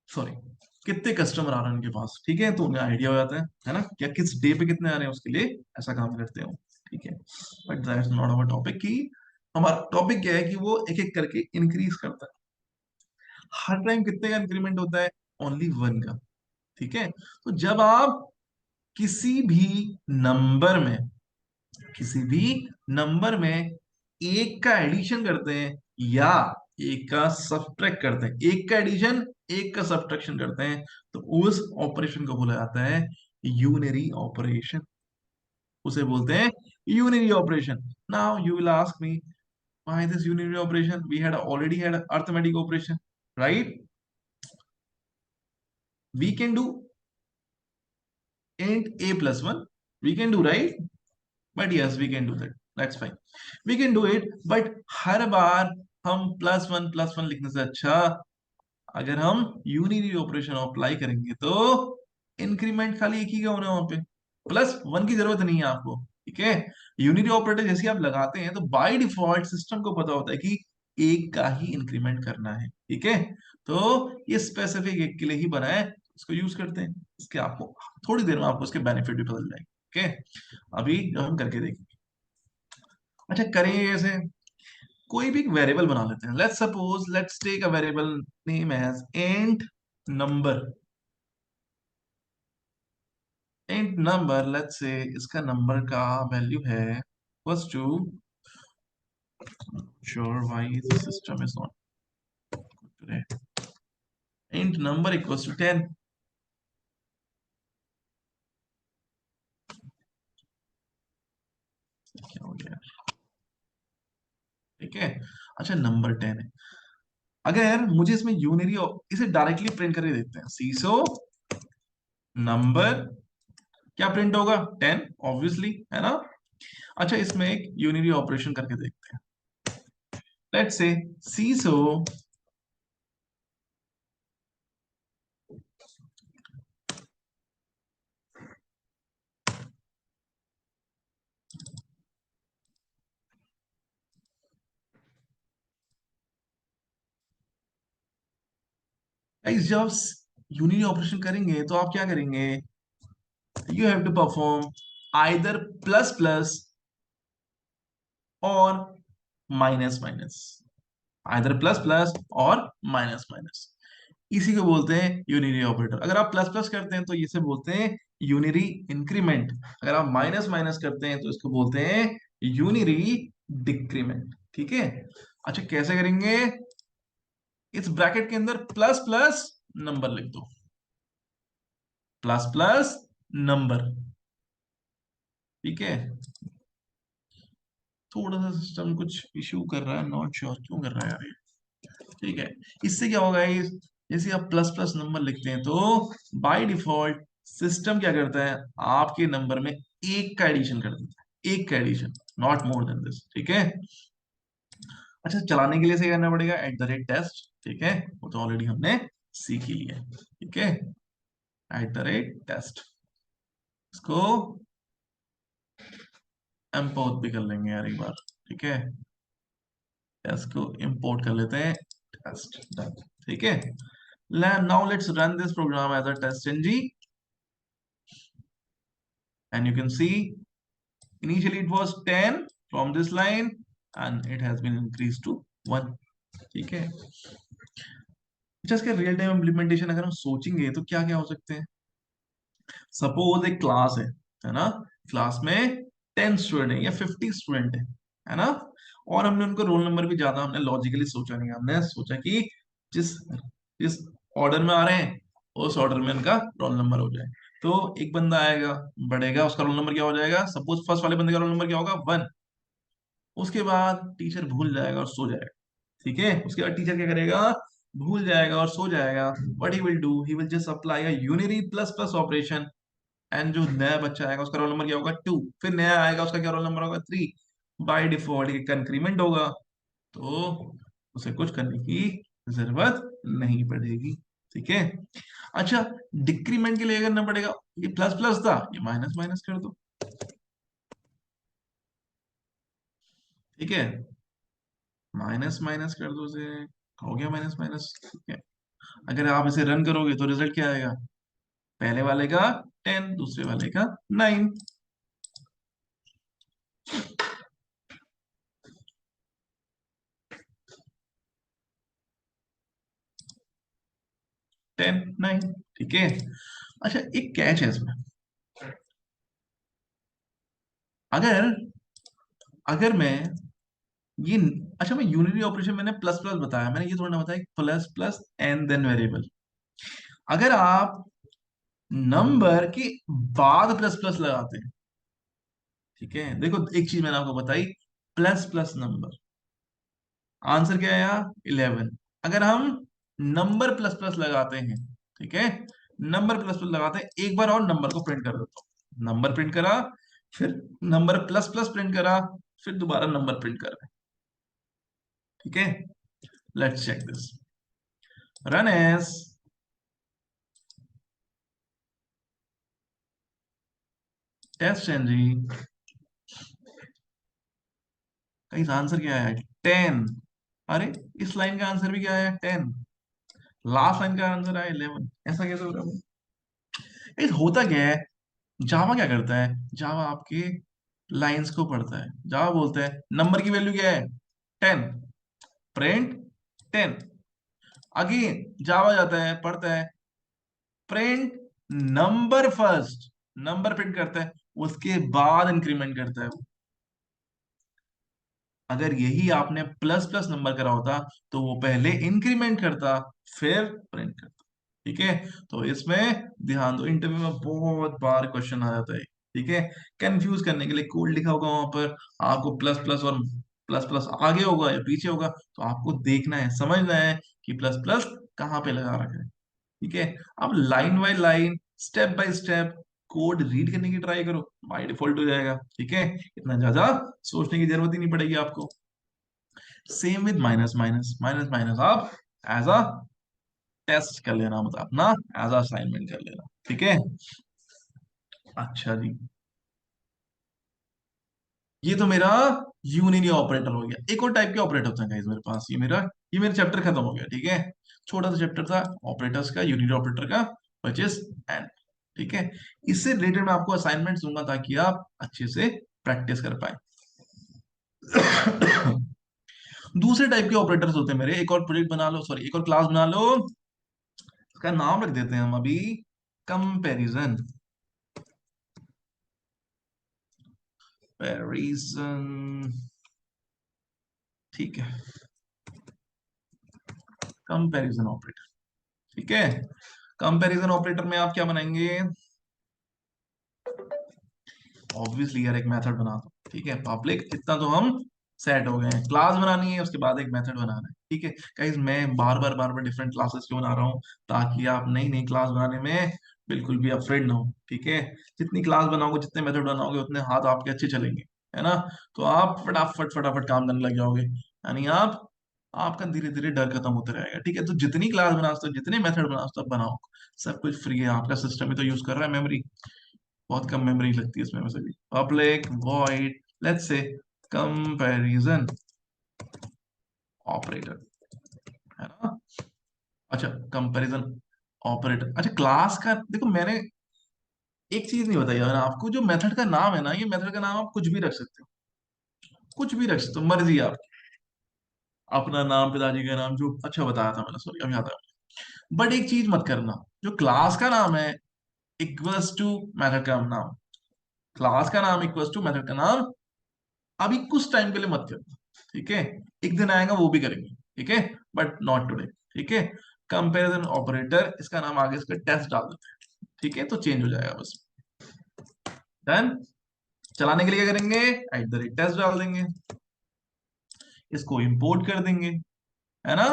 सॉरी, कितने कस्टमर आ रहे हैं उनके पास। ठीक है, तो उन्हें आइडिया हो जाता है ना, क्या किस डे पे कितने आ रहे हैं, उसके लिए ऐसा काम करते हो। ठीक है, but that's not our topic, कि हमारा टॉपिक क्या है कि वो एक एक करके इंक्रीज करता है। हर टाइम कितने का इंक्रीमेंट होता है, ओनली वन का। ठीक है, तो जब आप किसी भी नंबर में, किसी भी नंबर में एक का एडिशन करते हैं या एक का सब्ट्रैक्ट करते हैं, एक का एडिशन एक का सब्ट्रैक्शन करते हैं, तो उस ऑपरेशन को बोला जाता है यूनरी ऑपरेशन, उसे बोलते हैं unary operation. Now you will ask me, why this unary operation, we had already had arithmetic operation, right, we can do int a plus 1, we can do, right, but yes we can do that, that's fine, we can do it, but हर बार हम +1 +1 लिखने से अच्छा, अगर हम unary operation apply करेंगे तो increment खाली एक ही का होना है वहां पे, +1 की जरूरत नहीं है आपको। ठीक है, यूनिरी ऑपरेटर जैसे आप लगाते हैं तो बाय डिफॉल्ट सिस्टम को पता होता है कि एक का ही इंक्रीमेंट करना है। ठीक है, तो ये स्पेसिफिक एक के लिए ही बना है, इसको यूज करते हैं, इसके आपको थोड़ी देर में आपको इसके बेनिफिट भी पता जाएंगे। ओके, अभी जो हम करके देखेंगे, अच्छा करेंगे कैसे, कोई भी एक वेरिएबल बना लेते हैं, let's suppose let's take a variable name as int number, int number, let's say इसका नंबर का वैल्यू है equals to, sure why system is not today, int number equals to 10। क्या हो गया, ठीक है, अच्छा नंबर 10 है, अगर मुझे इसमें यूनरी, इसे डायरेक्टली प्रिंट करके देखते हैं, सीसो नंबर, क्या प्रिंट होगा, 10 ऑब्वियसली, है ना। अच्छा, इसमें एक यूनिरी ऑपरेशन करके देखते हैं, लेट्स से सीसो गाइस, जब यूनिरी ऑपरेशन करेंगे तो आप क्या करेंगे, you have to perform either plus plus और minus minus, either plus plus और माइनस माइनस, इसी को बोलते हैं यूनिरी ऑपरेटर। अगर आप प्लस प्लस करते हैं तो इसे बोलते हैं यूनिरी इंक्रीमेंट, अगर आप माइनस माइनस करते हैं तो इसको बोलते हैं यूनिरी डिक्रीमेंट। ठीक है, अच्छा कैसे करेंगे, इस ब्रैकेट के अंदर प्लस प्लस नंबर लिख दो, प्लस प्लस नंबर। ठीक है, थोड़ा सा सिस्टम कुछ इश्यू कर रहा है, नॉट श्योर क्यों कर रहा है यार ये। ठीक है, इससे क्या होगा इस, जैसे आप प्लस प्लस नंबर लिखते हैं तो बाय डिफॉल्ट सिस्टम क्या करता है, आपके नंबर में एक का एडिशन कर देता है, एक का addition, not more than this, ठीक है। अच्छा, चलाने के लिए से करना पड़ेगा @टेस्ट, ठीक है, वो तो ऑलरेडी हमने सीख ही लिया है, ठीक है। @टेस्ट, इसको इम्पोर्ट भी कर लेंगे यार एक बार, ठीक है। टेस्ट को इंपोर्ट कर लेते हैं, टेस्ट डन, ठीक है। Now let's run this program as a test ng, and you can see initially it was 10 from this line and it has been increased to 1, ठीक है। अच्छा, इसका रियल टाइम इम्प्लीमेंटेशन अगर हम सोचेंगे तो क्या क्या हो सकते हैं। सपोज एक क्लास है ना, क्लास में 10 स्टूडेंट है या 50 स्टूडेंट है ना, और हमने उनको रोल नंबर भी ज्यादा हमने लॉजिकली सोचा नहीं, हमने सोचा कि जिस जिस ऑर्डर में आ रहे हैं उस ऑर्डर में उनका रोल नंबर हो जाए। तो एक बंदा आएगा, बढ़ेगा, उसका रोल नंबर क्या हो जाएगा, सपोज फर्स्ट वाले बंदे का रोल नंबर क्या होगा, 1। उसके बाद टीचर भूल जाएगा और सो जाएगा, ठीक है। उसके बाद टीचर क्या करेगा, भूल जाएगा और सो जाएगा। What he will do, he will just apply a unary plus plus operation, and जो नया बच्चा आएगा उसका रोल नंबर क्या होगा, 2। फिर नया आएगा उसका क्या रोल नंबर होगा, 3। बाय डिफॉल्ट एक इंक्रीमेंट होगा, तो उसे कुछ करने की जरूरत नहीं पड़ेगी, ठीक है। अच्छा, डिक्रीमेंट के लिए करना पड़ेगा, ये प्लस प्लस था, ये माइनस माइनस कर दो, ठीक है। माइनस माइनस कर दो से हो गया माइनस माइनस, ठीक है। अगर आप इसे रन करोगे तो रिजल्ट क्या आएगा, पहले वाले का 10, दूसरे वाले का 9, 10 9, ठीक है। अच्छा, एक कैच है इसमें, अगर अगर मैं ये, अच्छा मैं यूनिटी ऑपरेशन मैंने प्लस प्लस बताया, मैंने ये थोड़ा ना बताया plus plus and then variable. अगर आप नंबर के बाद प्लस प्लस लगाते हैं, ठीक है, देखो एक चीज मैंने आपको बताई, प्लस प्लस नंबर, आंसर क्या आया 11। अगर हम नंबर प्लस प्लस लगाते हैं, ठीक है, नंबर प्लस प्लस लगाते हैं, एक बार और नंबर को प्रिंट कर देता हूं, नंबर प्रिंट करा, फिर नंबर प्लस प्लस प्रिंट करा, फिर दोबारा नंबर प्रिंट कर रहे हैं, ठीक है। Let's check this, run as test NG, का आंसर क्या है 10। अरे, इस लाइन का आंसर भी क्या है 10, लास्ट लाइन का आंसर है 11, ऐसा कैसे हो रहा है। ये होता क्या है, जावा क्या करता है, जावा आपके लाइंस को पढ़ता है, जावा बोलता है नंबर की वैल्यू क्या है 10, प्रिंट 10। अगेन जावा जाता है, पढ़ता है, print number first, number print करता है, उसके बाद इंक्रीमेंट करता है वो। अगर यही आपने प्लस प्लस नंबर करा होता तो वो पहले इंक्रीमेंट करता, फिर प्रिंट करता, ठीक है। तो इसमें ध्यान दो, इंटरव्यू में बहुत बार क्वेश्चन आ जाता है, ठीक है। कंफ्यूज करने के लिए कोड लिखा होगा वहां पर, आपको प्लस प्लस और प्लस प्लस आगे होगा या पीछे होगा, तो आपको देखना है, समझना है कि प्लस प्लस कहाँ पे लगा रखा है, ठीक है। अब line by line, step by step code read करने की ट्राई करो, बाय डिफॉल्ट हो जाएगा, ठीक है। इतना ज्यादा सोचने की जरूरत ही नहीं पड़ेगी आपको। Same with minus minus, minus minus आप एज अ टेस्ट कर लेना, मतलब अपना एज अ असाइनमेंट कर लेना, ठीक है। अच्छा जी, ये तो मेरा यूनियन ऑपरेटर हो गया। एक और टाइप के ऑपरेटर होते हैं guys मेरे पास, ये मेरा चैप्टर खत्म हो गया, ठीक है। छोटा सा चैप्टर था ऑपरेटर्स का, यूनियन ऑपरेटर का, व्हिच इज एंड, ठीक है। इससे रिलेटेड मैं आपको असाइनमेंट दूंगा ताकि आप अच्छे से प्रैक्टिस कर पाए। दूसरे टाइप के ऑपरेटर्स होते हैं मेरे, एक और प्रोजेक्ट बना लो, सॉरी एक और क्लास बना लो, इसका नाम रख देते हैं हम अभी कंपैरिजन, कंपैरिजन, ठीक है, कंपैरिजन ऑपरेटर, ठीक है। कंपैरिजन ऑपरेटर में आप क्या बनाएंगे, ऑब्वियसली यार एक मेथड बना दो, ठीक है, पब्लिक, इतना तो हम सेट हो गए हैं, क्लास बनानी है उसके बाद एक मेथड बनाना है, ठीक है। गाइस मैं बार बार डिफरेंट क्लासेस क्यों बना रहा हूँ, ताकि आप नई नई क्लास बनाने में बिल्कुल भी अफ्रेड ना हो, ठीक है। जितनी क्लास बनाओगे, जितने मेथड बनाओगे, उतने हाथ आपके अच्छे चलेंगे, है ना। तो आप फटाफट फटाफट काम करने लग जाओगे, यानी आप आपका धीरे धीरे डर खत्म होता रहेगा। ठीक है, तो जितनी क्लास बना सकते हो, जितने मेथड बना सकते हो बनाओ, सब कुछ फ्री है। आपका सिस्टम ही तो यूज कर रहा है मेमोरी, बहुत कम मेमोरी लगती है इसमें वैसे भी। Public void let's say comparison operator, है ना। अच्छा, कंपैरिजन ऑपरेटर, अच्छा क्लास का देखो, मैंने एक चीज नहीं बताई यार आपको, जो मेथड का नाम है ना, ये मेथड का नाम आप कुछ भी रख सकते हो, कुछ भी रख सकते हो, मर्जी आप, अपना नाम, पिताजी का नाम, जो अच्छा बताया था मैंने, सॉरी अब याद आया। बट एक चीज मत करना, जो क्लास का नाम है इक्वल्स टू मेथड का नाम, क्लास का नाम इक्वल्स टू मेथड का नाम, अभी कुछ टाइम के लिए मत करना। ठीक है, एक दिन आएगा वो भी करेंगे, ठीक है, बट नॉट टुडे। ठीक है, कंपैरिजन ऑपरेटर, इसका नाम आगे इसका टेस्ट डाल देते हैं, ठीक है, तो चेंज हो जाएगा बस। डन। चलाने के लिए क्या करेंगे, एट द रेट टेस्ट डाल देंगे, इसको इंपोर्ट कर देंगे, है ना।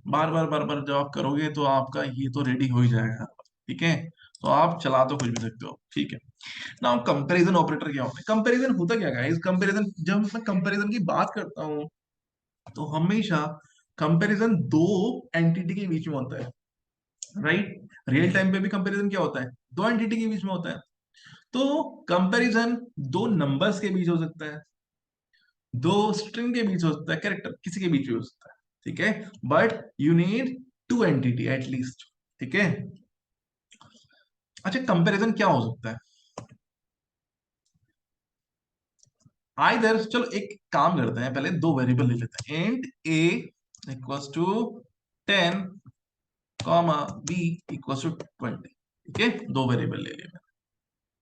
बार बार बार बार जब आप करोगे तो आपका ये तो रेडी हो ही जाएगा। ठीक है, तो आप चला तो कुछ भी सकते हो। ठीक है, ना कंपैरिजन ऑपरेटर क्या होता है, कंपैरिजन होता क्या है, कंपैरिजन, जब मैं कंपैरिजन की बात करता हूँ तो हमेशा कंपैरिजन दो एंटिटी के बीच में होता है, राइट। रियल टाइम पे भी कंपैरिजन क्या होता है, दो एंटिटी के बीच में होता है। तो कंपैरिजन दो नंबर्स के बीच हो सकता है, दो स्ट्रिंग के बीच हो सकता है, कैरेक्टर किसी के बीच भी हो सकता है। ठीक है, but you need to entity at least. ठीक है, अच्छा कंपैरिजन क्या हो सकता है, आइदर, चलो एक काम करते हैं, पहले दो वेरिएबल ले लेते हैं, int a equals to 10 comma b equals to 20। ठीक है, दो वेरिएबल ले लिए,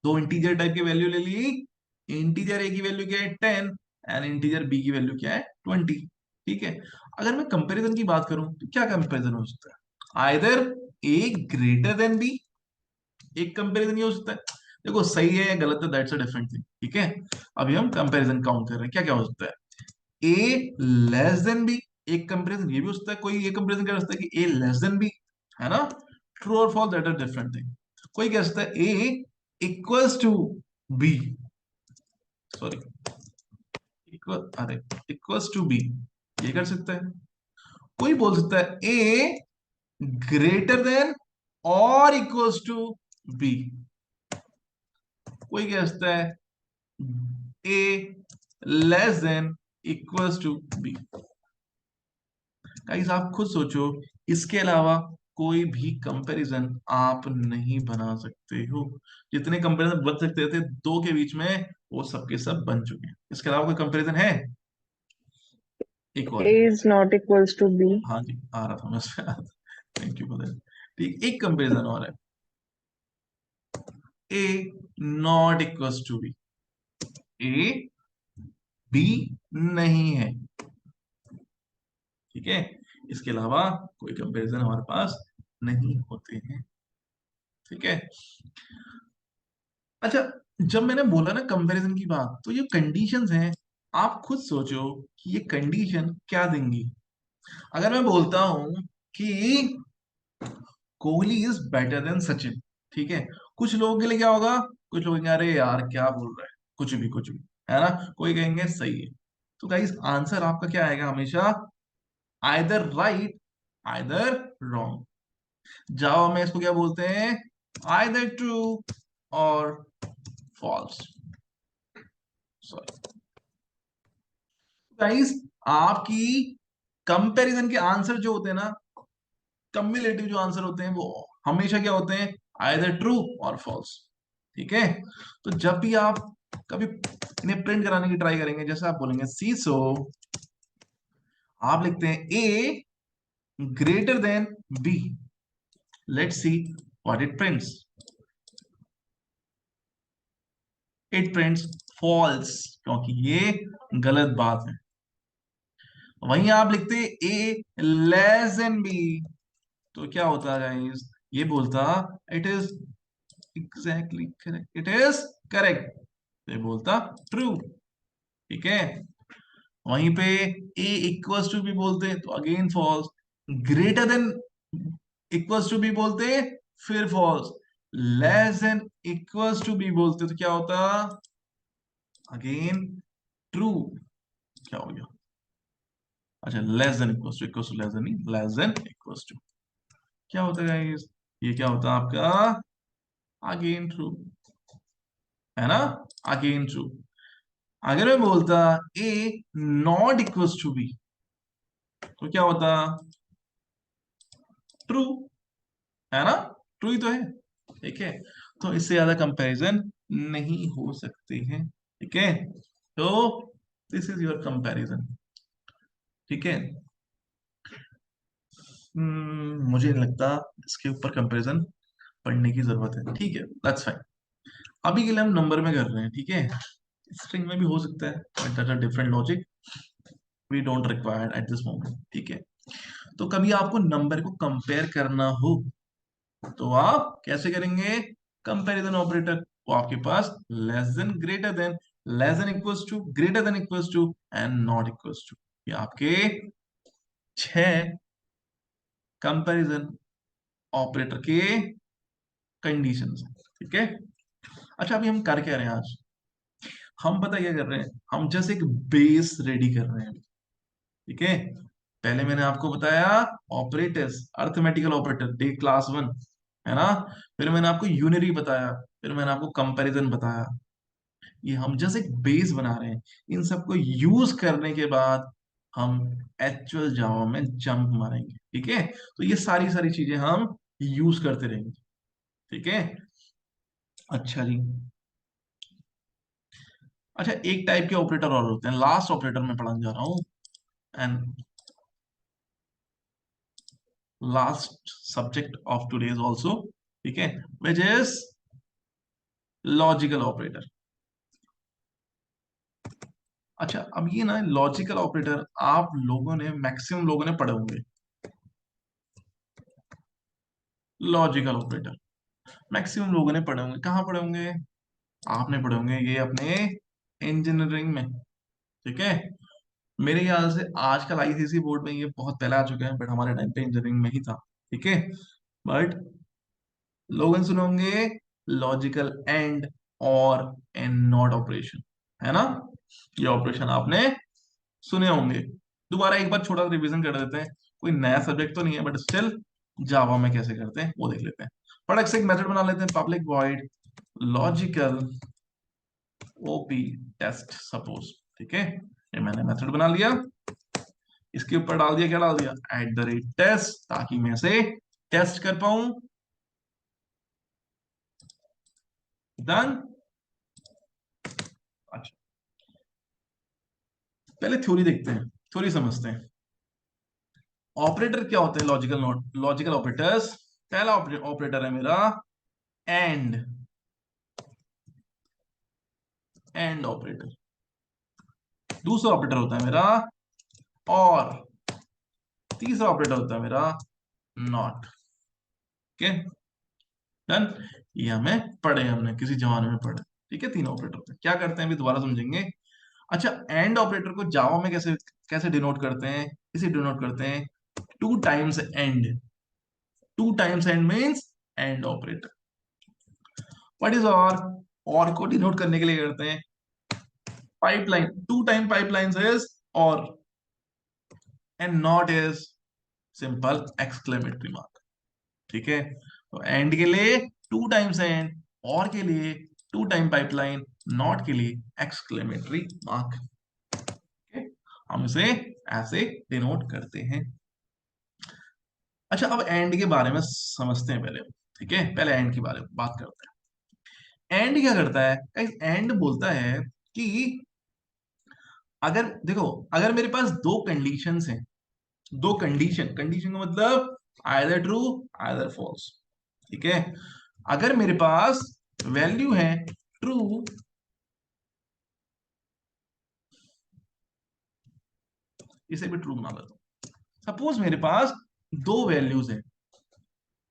दो इंटीजर टाइप की वैल्यू ले ली। इंटीजर ए की वैल्यू क्या है 10, एंड इंटीजर बी की वैल्यू क्या है 20। ठीक है, अगर मैं कंपैरिजन की बात करूं तो क्या कंपैरिजन हो सकता है, आइदर ए ग्रेटर देन बी, एक कंपैरिजन ये हो सकता है। देखो सही है या गलत है, दैट्स अ डिफरेंट थिंग। ठीक है, अभी हम कंपैरिजन काउंट कर रहे हैं, क्या क्या हो सकता है, ए लेस देन बी, एक कंपैरिजन ये भी हो सकता है, कोई ये कंपैरिजन कर सकता है कि ए लेस देन बी, है ना। ट्रू और false that are different thing. कोई कह सकता है A equals to B, sorry, equal, अरे इक्वल्स टू बी, ये कर सकता है। कोई बोल सकता है ए ग्रेटर देन और इक्वल्स टू बी, कोई कह सकता है A less than equals to B. Guys आप खुद सोचो, इसके अलावा कोई भी कंपैरिजन आप नहीं बना सकते हो। जितने कंपैरिजन बन सकते थे दो के बीच में, वो सबके सब बन चुके हैं। इसके अलावा कोई कंपैरिजन है, एक और A है। is not equals to B. हाँ जी, आ रहा था मैं उस पे, थैंक यू फॉर दैट। ठीक, एक कंपैरिजन और है, A not equals to B, A B नहीं है। ठीक है, इसके अलावा कोई कंपैरिजन हमारे पास नहीं होते हैं। ठीक है, अच्छा, जब मैंने बोला ना कंपैरिजन की बात, तो ये कंडीशंस हैं, आप खुद सोचो कि ये कंडीशन क्या देंगी। अगर मैं बोलता हूं कि Kohli is better than Sachin, ठीक है, कुछ लोगों के लिए क्या होगा, कुछ लोग कहेंगे अरे यार क्या बोल रहा है, कुछ भी, है ना, कोई कहेंगे सही है। तो गाइस आंसर आपका क्या आएगा हमेशा, आइदर राइट आइदर रॉन्ग। जावा में इसको क्या बोलते हैं, आइदर ट्रू और फॉल्स। सॉरी गाइस, आपकी कंपैरिजन के आंसर जो होते हैं ना, कम्युलेटिव जो आंसर होते हैं वो हमेशा क्या होते हैं, आइदर ट्रू और फॉल्स। ठीक है, तो जब भी आप कभी इन्हें प्रिंट कराने की ट्राई करेंगे, जैसे आप बोलेंगे सीसो, आप लिखते हैं A greater than B, let's see what it prints, it prints false, क्योंकि ये गलत बात है। वहीं आप लिखते हैं ए लेस देन बी, तो क्या होता है गाइस, ये बोलता it is exactly correct, it is correct, ये बोलता ट्रू। ठीक है, वहीं पे ए इक्वल्स टू बी बोलते तो again false, greater than equals to b बोलते फिर false, less than equals to b बोलते तो क्या होता अगेन ट्रू। क्या हो गया? अच्छा, less than equals to less than, नहीं लेस देन इक्वल्स टू। क्या होता है guys? ये क्या होता है आपका? अगेन ट्रू, है ना? Again true. अगर मैं बोलता ए नॉट इक्वल्स टू बी, तो क्या होता? ट्रू, है ना? ट्रू ही तो है। ठीक है, तो इससे ज्यादा कंपैरिजन नहीं हो सकते हैं। ठीक है, तो दिस इज योर कंपैरिजन। ठीक है। मुझे नहीं लगता इसके ऊपर कंपैरिजन पढ़ने की जरूरत है। ठीक है, दैट्स फाइन। अभी के लिए हम नंबर में कर रहे हैं। ठीक है, स्ट्रिंग में भी हो सकता है, but that's a different logic, we don't require at this moment. ठीक है, तो कभी आपको नंबर को कंपेयर करना हो तो आप कैसे करेंगे? Comparison operator. वो आपके पास less than, greater than, less than equals to, greater than equals to and not equals to, ये आपके 6 कंपैरिजन ऑपरेटर के कंडीशंस हैं। ठीक है। अच्छा, अभी हम कर क्या रहे हैं आज? हम पता क्या कर रहे हैं? हम जस्ट एक बेस रेडी कर रहे हैं। ठीक है, पहले मैंने आपको बताया operators, arithmetical operator day class 1, है ना? फिर मैंने आपको यूनरी बताया, फिर मैंने आपको कंपैरिजन बताया। ये हम जस्ट एक बेस बना रहे हैं। इन सबको यूज करने के बाद हम एक्चुअल जावा में जंप मारेंगे। ठीक है, तो ये सारी सारी चीजें हम यूज करते रहेंगे। ठीक है। अच्छा जी। अच्छा, एक टाइप के ऑपरेटर और होते हैं, लास्ट ऑपरेटर में पढ़ाने जा रहा हूँ, and last subject of today's also. ठीक है, विच इज लॉजिकल ऑपरेटर। अच्छा, अब ये ना लॉजिकल ऑपरेटर आप लोगों ने, मैक्सिमम लोगों ने पढ़े होंगे। लॉजिकल ऑपरेटर मैक्सिमम लोगों ने पढ़े होंगे। कहाँ पढ़े होंगे? आपने पढ़े होंगे ये अपने इंजीनियरिंग में। ठीक है, मेरे ख्याल से आजकल आईसीएसई बोर्ड में ये बहुत पहले आ चुके हैं, बट हमारे टाइम पे इंजीनियरिंग में ही था। ठीक है, बट लोगन सुने होंगे लॉजिकल एंड और एंड नॉट ऑपरेशन, है ना? ये ऑपरेशन आपने सुने होंगे। दोबारा एक बार छोटा सा रिवीजन कर देते हैं। कोई नया सब्जेक्ट तो नहीं है, बट स्टिल जावा में कैसे करते हैं वो देख लेते हैं। फटाक से एक मेथड बना लेते हैं, public void logical OP test suppose. ठीक है, ये मैंने मेथड बना लिया, इसके ऊपर डाल दिया, क्या डाल दिया? एट द रेट टेस्ट, ताकि मैं इसे टेस्ट कर पाऊं। डन। अच्छा, पहले थ्योरी देखते हैं, थ्योरी समझते हैं। ऑपरेटर क्या होते हैं? Logical note, logical operators. पहला ऑपरेटर है मेरा एंड, एंड ऑपरेटर। दूसरा ऑपरेटर होता है मेरा और, तीसरा ऑपरेटर होता है मेरा नॉट। Okay, done. ये हमें पढ़े, हमने किसी जमाने में पढ़े। ठीक है, तीन ऑपरेटर होते हैं। क्या करते हैं अभी दोबारा समझेंगे। अच्छा, एंड ऑपरेटर को जावा में कैसे कैसे डिनोट करते हैं? इसे डिनोट करते हैं two times and. Two times and means and operator. What is और को डिनोट करने के लिए करते हैं pipeline. Two time pipeline is और, and not is simple exclamatory mark. ठीक है, तो एंड के लिए टू टाइम्स एंड, और के लिए टू टाइम पाइपलाइन, नॉट के लिए एक्सक्लेमेटरी मार्क। हम इसे ऐसे डिनोट करते हैं। अच्छा, अब एंड के बारे में समझते हैं पहले। ठीक है, पहले एंड के बारे में बात करते हैं। एंड क्या करता है? एंड बोलता है कि अगर देखो, अगर मेरे पास दो कंडीशंस हैं, दो कंडीशन, कंडीशन का मतलब आइदर ट्रू आइदर फॉल्स। ठीक है, अगर मेरे पास वैल्यू है ट्रू, इसे भी ट्रू बना लेता हूं। सपोज मेरे पास दो वैल्यूज हैं,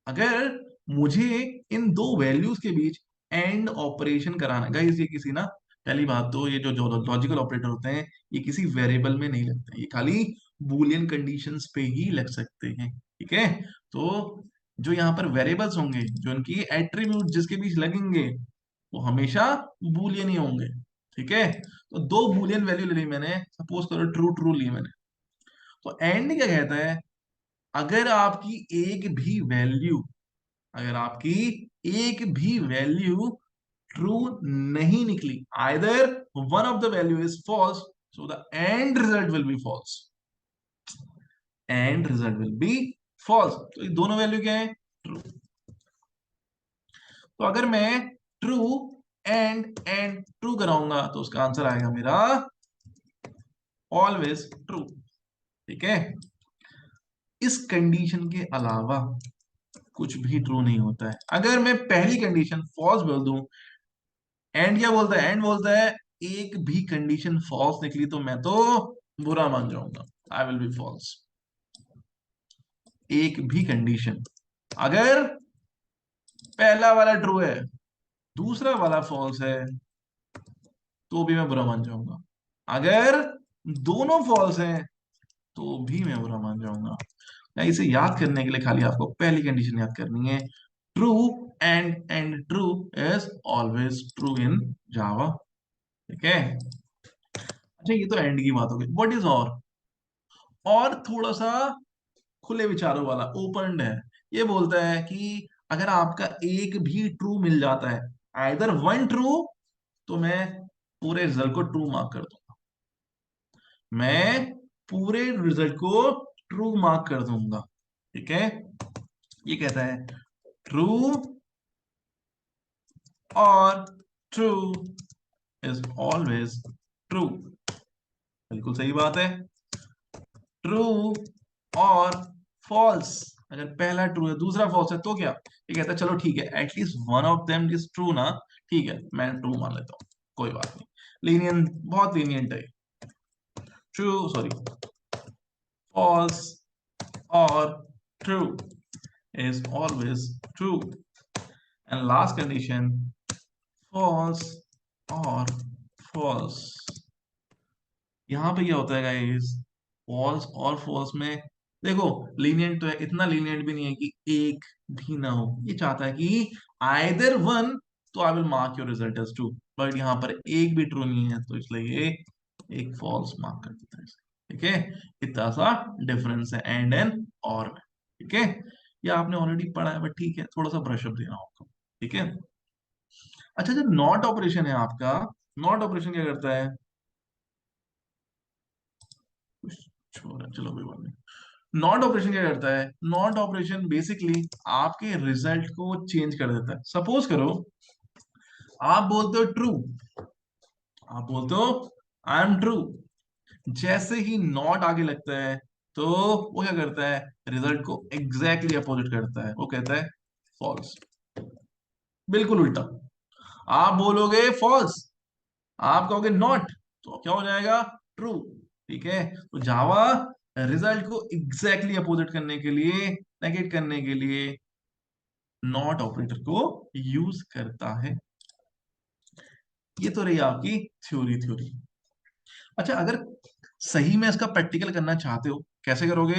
अगर मुझे इन दो वैल्यूज के बीच एंड ऑपरेशन कराना, गाइस ये किसी ना, पहली बात तो ये जो जो लॉजिकल ऑपरेटर होते हैं, ये किसी वेरिएबल में नहीं लगते हैं, ये खाली बूलियन कंडीशंस पे ही लग सकते हैं। ठीक है, तो जो यहाँ पर वेरिएबल्स होंगे, जो उनकी एट्रीब्यूट जिसके बीच लगेंगे, वो हमेशा बूलियन ही होंगे। ठीक है, तो दो बूलियन वैल्यू ले ली मैंने, सपोज करो ट्रू ट्रू ली मैंने। तो एंड क्या कहता है, अगर आपकी एक भी वैल्यू, अगर आपकी एक भी वैल्यू ट्रू नहीं निकली, either one of the value is false, so the end result will be false, and result will be false. तो ये दोनों वैल्यू क्या है, ट्रू। तो अगर मैं ट्रू एंड ट्रू कराऊंगा तो उसका आंसर आएगा मेरा ऑलवेज ट्रू। ठीक है, इस कंडीशन के अलावा कुछ भी ट्रू नहीं होता है। अगर मैं पहली कंडीशन फॉल्स बोल दूं, एंड क्या बोलता है, एंड बोलता है एक भी कंडीशन फॉल्स निकली तो मैं तो बुरा मान जाऊंगा, आई विल बी फॉल्स। एक भी कंडीशन, अगर पहला वाला ट्रू है दूसरा वाला फॉल्स है तो भी मैं बुरा मान जाऊंगा, अगर दोनों फॉल्स हैं तो भी मैं बुरा मान जाऊंगा। या इसे याद करने के लिए खाली आपको पहली कंडीशन याद करनी है, true and true is always true in Java. ठीक है, अच्छा ये तो एंड की बात हो गई। व्हाट इज और थोड़ा सा खुले विचारों वाला, ओपन है। ये बोलता है कि अगर आपका एक भी ट्रू मिल जाता है, आइदर वन ट्रू, तो मैं पूरे रिजल्ट को ट्रू मार्क कर दूंगा, मैं पूरे रिजल्ट को ट्रू मार्क कर दूंगा। ठीक है, ये कहता है ट्रू और ट्रू इज ऑलवेज ट्रू। बिल्कुल सही बात है, ट्रू और फॉल्स, अगर पहला ट्रू है दूसरा फॉल्स है तो क्या, ये कहता है चलो ठीक है at least one of them is true ना, ठीक है मैं ट्रू मान लेता हूँ, कोई बात नहीं, लीनियंट, बहुत लीनियंट है। ट्रू, सॉरी, फॉल्स और true is always true, and last condition false or false। यहां पे क्या होता है गाइस, फॉल्स और फॉल्स में देखो लीनियंट तो है, इतना लीनियंट भी नहीं है कि एक भी ना हो, ये चाहता है कि आइदर वन, तो I will mark your result as true, but यहाँ पर एक भी ट्रू नहीं है तो इसलिए ये एक फॉल्स मार्क कर देता है। ठीक है, इतना सा डिफरेंस है एंड एंड और में। ठीक है, ये आपने ऑलरेडी पढ़ा है बट ठीक है, थोड़ा सा ब्रशअप देना होगा। ठीक है, अच्छा जो नॉट ऑपरेशन है आपका, नॉट ऑपरेशन क्या करता है, कुछ छोड़ा, चलो कोई बात नहीं। नॉट ऑपरेशन क्या करता है, नॉट ऑपरेशन बेसिकली आपके रिजल्ट को चेंज कर देता है। सपोज करो आप बोलते हो ट्रू, आप बोलते हो आई एम ट्रू, जैसे ही नॉट आगे लगता है तो वो क्या करता है, रिजल्ट को एग्जैक्टली अपोजिट करता है, वो कहता है फॉल्स। बिल्कुल उल्टा, आप बोलोगे फॉल्स, आप कहोगे नॉट, तो क्या हो जाएगा, ट्रू। ठीक है, तो जावा रिजल्ट को एग्जैक्टली अपोजिट करने के लिए, नेगेट करने के लिए नॉट ऑपरेटर को यूज करता है। ये तो रही आपकी थ्योरी। अच्छा अगर सही में इसका प्रैक्टिकल करना चाहते हो, कैसे करोगे,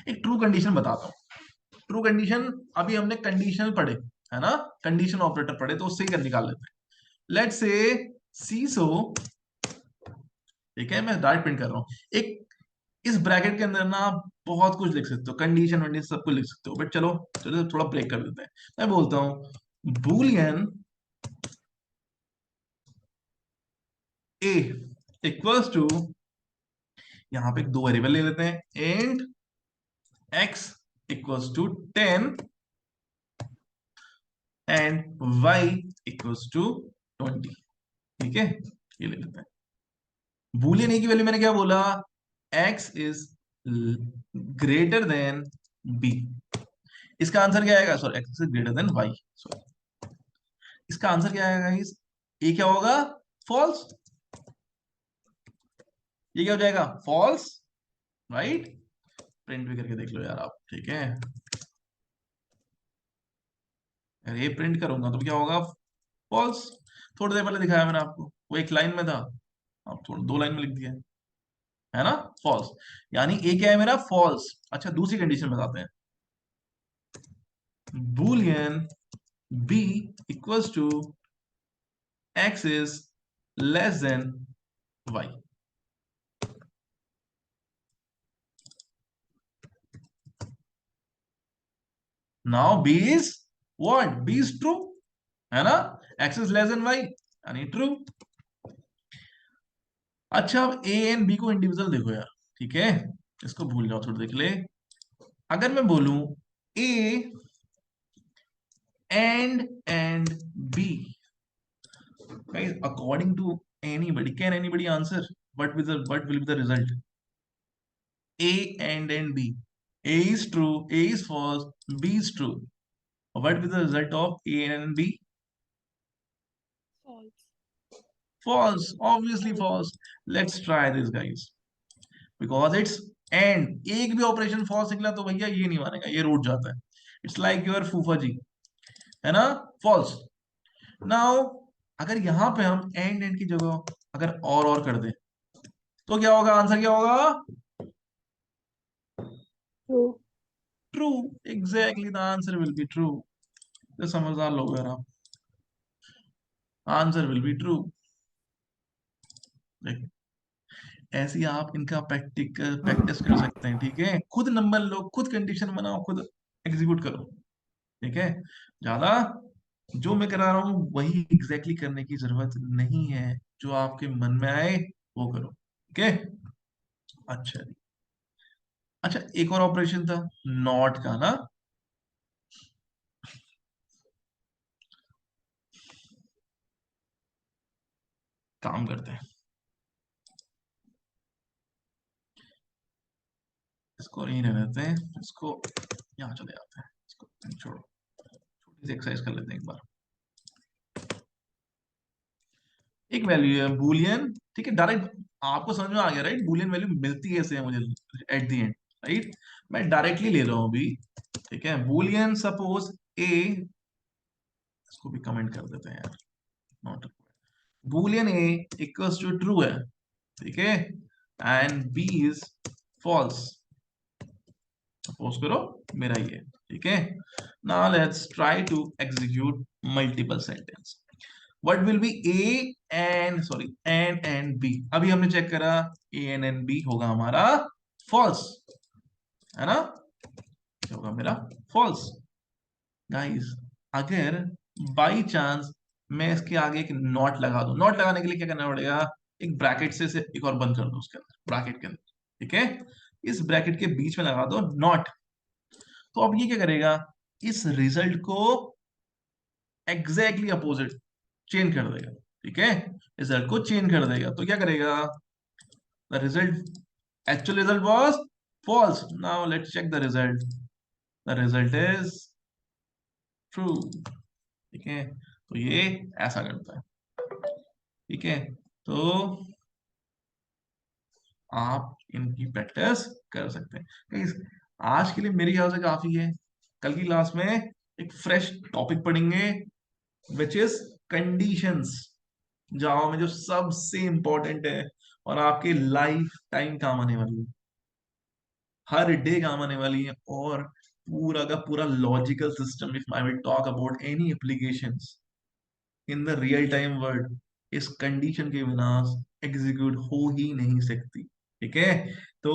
एक ट्रू कंडीशन बताता हूँ। ट्रू कंडीशन, अभी हमने कंडीशनल पढ़े है ना, कंडीशन ऑपरेटर पढ़े, तो उससे ही कर निकाल लेते हैं। लेट से सीसो, ठीक है मैं डायरेक्ट प्रिंट कर रहा हूँ, एक इस ब्रैकेट के अंदर ना आप बहुत कुछ लिख सकते हो, कंडीशन वंडीशन सब कुछ लिख सकते हो, बट चलो चलो थोड़ा ब्रेक कर देते हैं। मैं बोलता हूँ बूलियन ए इक्वल्स टू, यहां पे दो वेरिएबल ले लेते हैं, and x equals to 10 and y equals to 20। ठीक है, ये ले लेते हैं। बूलियन ए की वैल्यू मैंने क्या बोला, x is greater than b, इसका आंसर क्या आएगा, sorry x is greater than y, sorry इसका आंसर क्या आएगा इस, ये क्या होगा, फॉल्स, ये क्या हो जाएगा, फॉल्स, राइट। प्रिंट भी करके देख लो यार आप, ठीक है, अगर ये प्रिंट करूंगा तो क्या होगा, फॉल्स। थोड़ी देर पहले दिखाया मैंने आपको, वो एक लाइन में था, अब थोड़ा दो लाइन में लिख दिया है ना, फॉल्स, यानी ए क्या है मेरा, फॉल्स। अच्छा दूसरी कंडीशन बताते हैं, boolean b equals to x is less than y. Now b is what? B is true, है ना? x is less than y यानी ट्रू. अच्छा, अब a एंड b को इंडिविजुअल देखो यार. ठीक है, इसको भूल जाओ, थोड़ा देख ले. अगर मैं बोलूं a and b, guys, according to anybody, can anybody answer what will be the result? A and b. A is true, A is false, B is true. What will be the result of A and B? False. False, obviously false. Let's try this, guys. Because it's and एक भी operation false निकला तो भैया ये नहीं मानेगा, ये root जाता है. इट्स लाइक योर फूफा जी, है ना? फॉल्स. नाउ अगर यहाँ पे हम एंड की जगह अगर और कर दें तो क्या होगा? आंसर क्या होगा? True. True. Exactly, the answer will be true. तो समझदार लोग यार आप. Answer will be true. ऐसे ही आप इनका प्रैक्टिस कर सकते हैं. ठीक है, खुद नंबर लो, खुद कंडीशन बनाओ, खुद एग्जीक्यूट करो. ठीक है, ज्यादा जो मैं करा रहा हूँ वही एग्जैक्टली करने की जरूरत नहीं है. जो आपके मन में आए वो करो. ठीक है. अच्छा जी. अच्छा, एक और ऑपरेशन था नॉट का ना. काम करते हैं, इसको यहीं रहने देते हैं, इसको यहाँ चले जाते हैं. इसको छोड़ो, छोटी सी एक्सरसाइज कर लेते हैं एक बार. एक वैल्यू है बूलियन. ठीक है, डायरेक्ट आपको समझ में आ गया राइट? बूलियन वैल्यू मिलती है ऐसे मुझे एट द एंड, राइट? मैं डायरेक्टली ले रहा हूं अभी. ठीक है, बूलियन सपोज ए, इसको भी कमेंट कर देते हैं यार. Not boolean a equals to true है. ठीक है, and b is false. Suppose करो मेरा ये. ठीक है, now let's try to execute multiple sentence. What will be A and sorry and B? अभी हमने चेक करा A and B होगा हमारा false, है ना? क्या होगा मेरा? false. गाइस, अगर बाई चांस मैं इसके आगे एक नॉट लगा दूं, नॉट लगाने के लिए क्या करना पड़ेगा? एक ब्रैकेट से एक और बंद कर दो उसके अंदर, ब्रैकेट के अंदर. ठीक है, इस ब्रैकेट के बीच में लगा दो नॉट. तो अब ये क्या करेगा? इस रिजल्ट को एग्जैक्टली अपोजिट चेंज कर देगा. ठीक है, रिजल्ट को चेंज कर देगा. तो क्या करेगा? The result, actual result was false. Now let's check the result. The result is true. ठीक है, तो ये ऐसा करता है. ठीक है, तो आप इनकी प्रैक्टिस कर सकते हैं. Guys, आज के लिए मेरे ख्याल से काफी है. कल की क्लास में एक फ्रेश टॉपिक पढ़ेंगे विच इज कंडीशंस. जावा में जो सबसे इंपॉर्टेंट है और आपके लाइफ टाइम काम आने वाली है, हर डे काम आने वाली है. और पूरा का पूरा logical system, if I will talk about any applications in the real time world, इस कंडीशन के बिना एग्जीक्यूट हो ही नहीं सकती. ठीक है, तो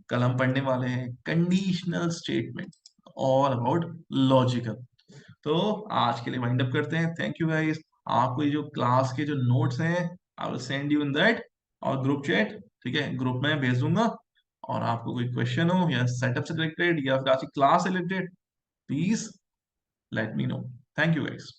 कल हम पढ़ने वाले हैं conditional statement, all about logical. तो आज के लिए वाइंड अप करते हैं. Thank you guys. आपको ये जो क्लास के जो नोट्स हैं I will send you in that और ग्रुप चैट. ठीक है, ग्रुप में भेज दूंगा. और आपको कोई क्वेश्चन हो या सेटअप से रिलेटेड या फिर आज की क्लास से related, please let me know. Thank you guys.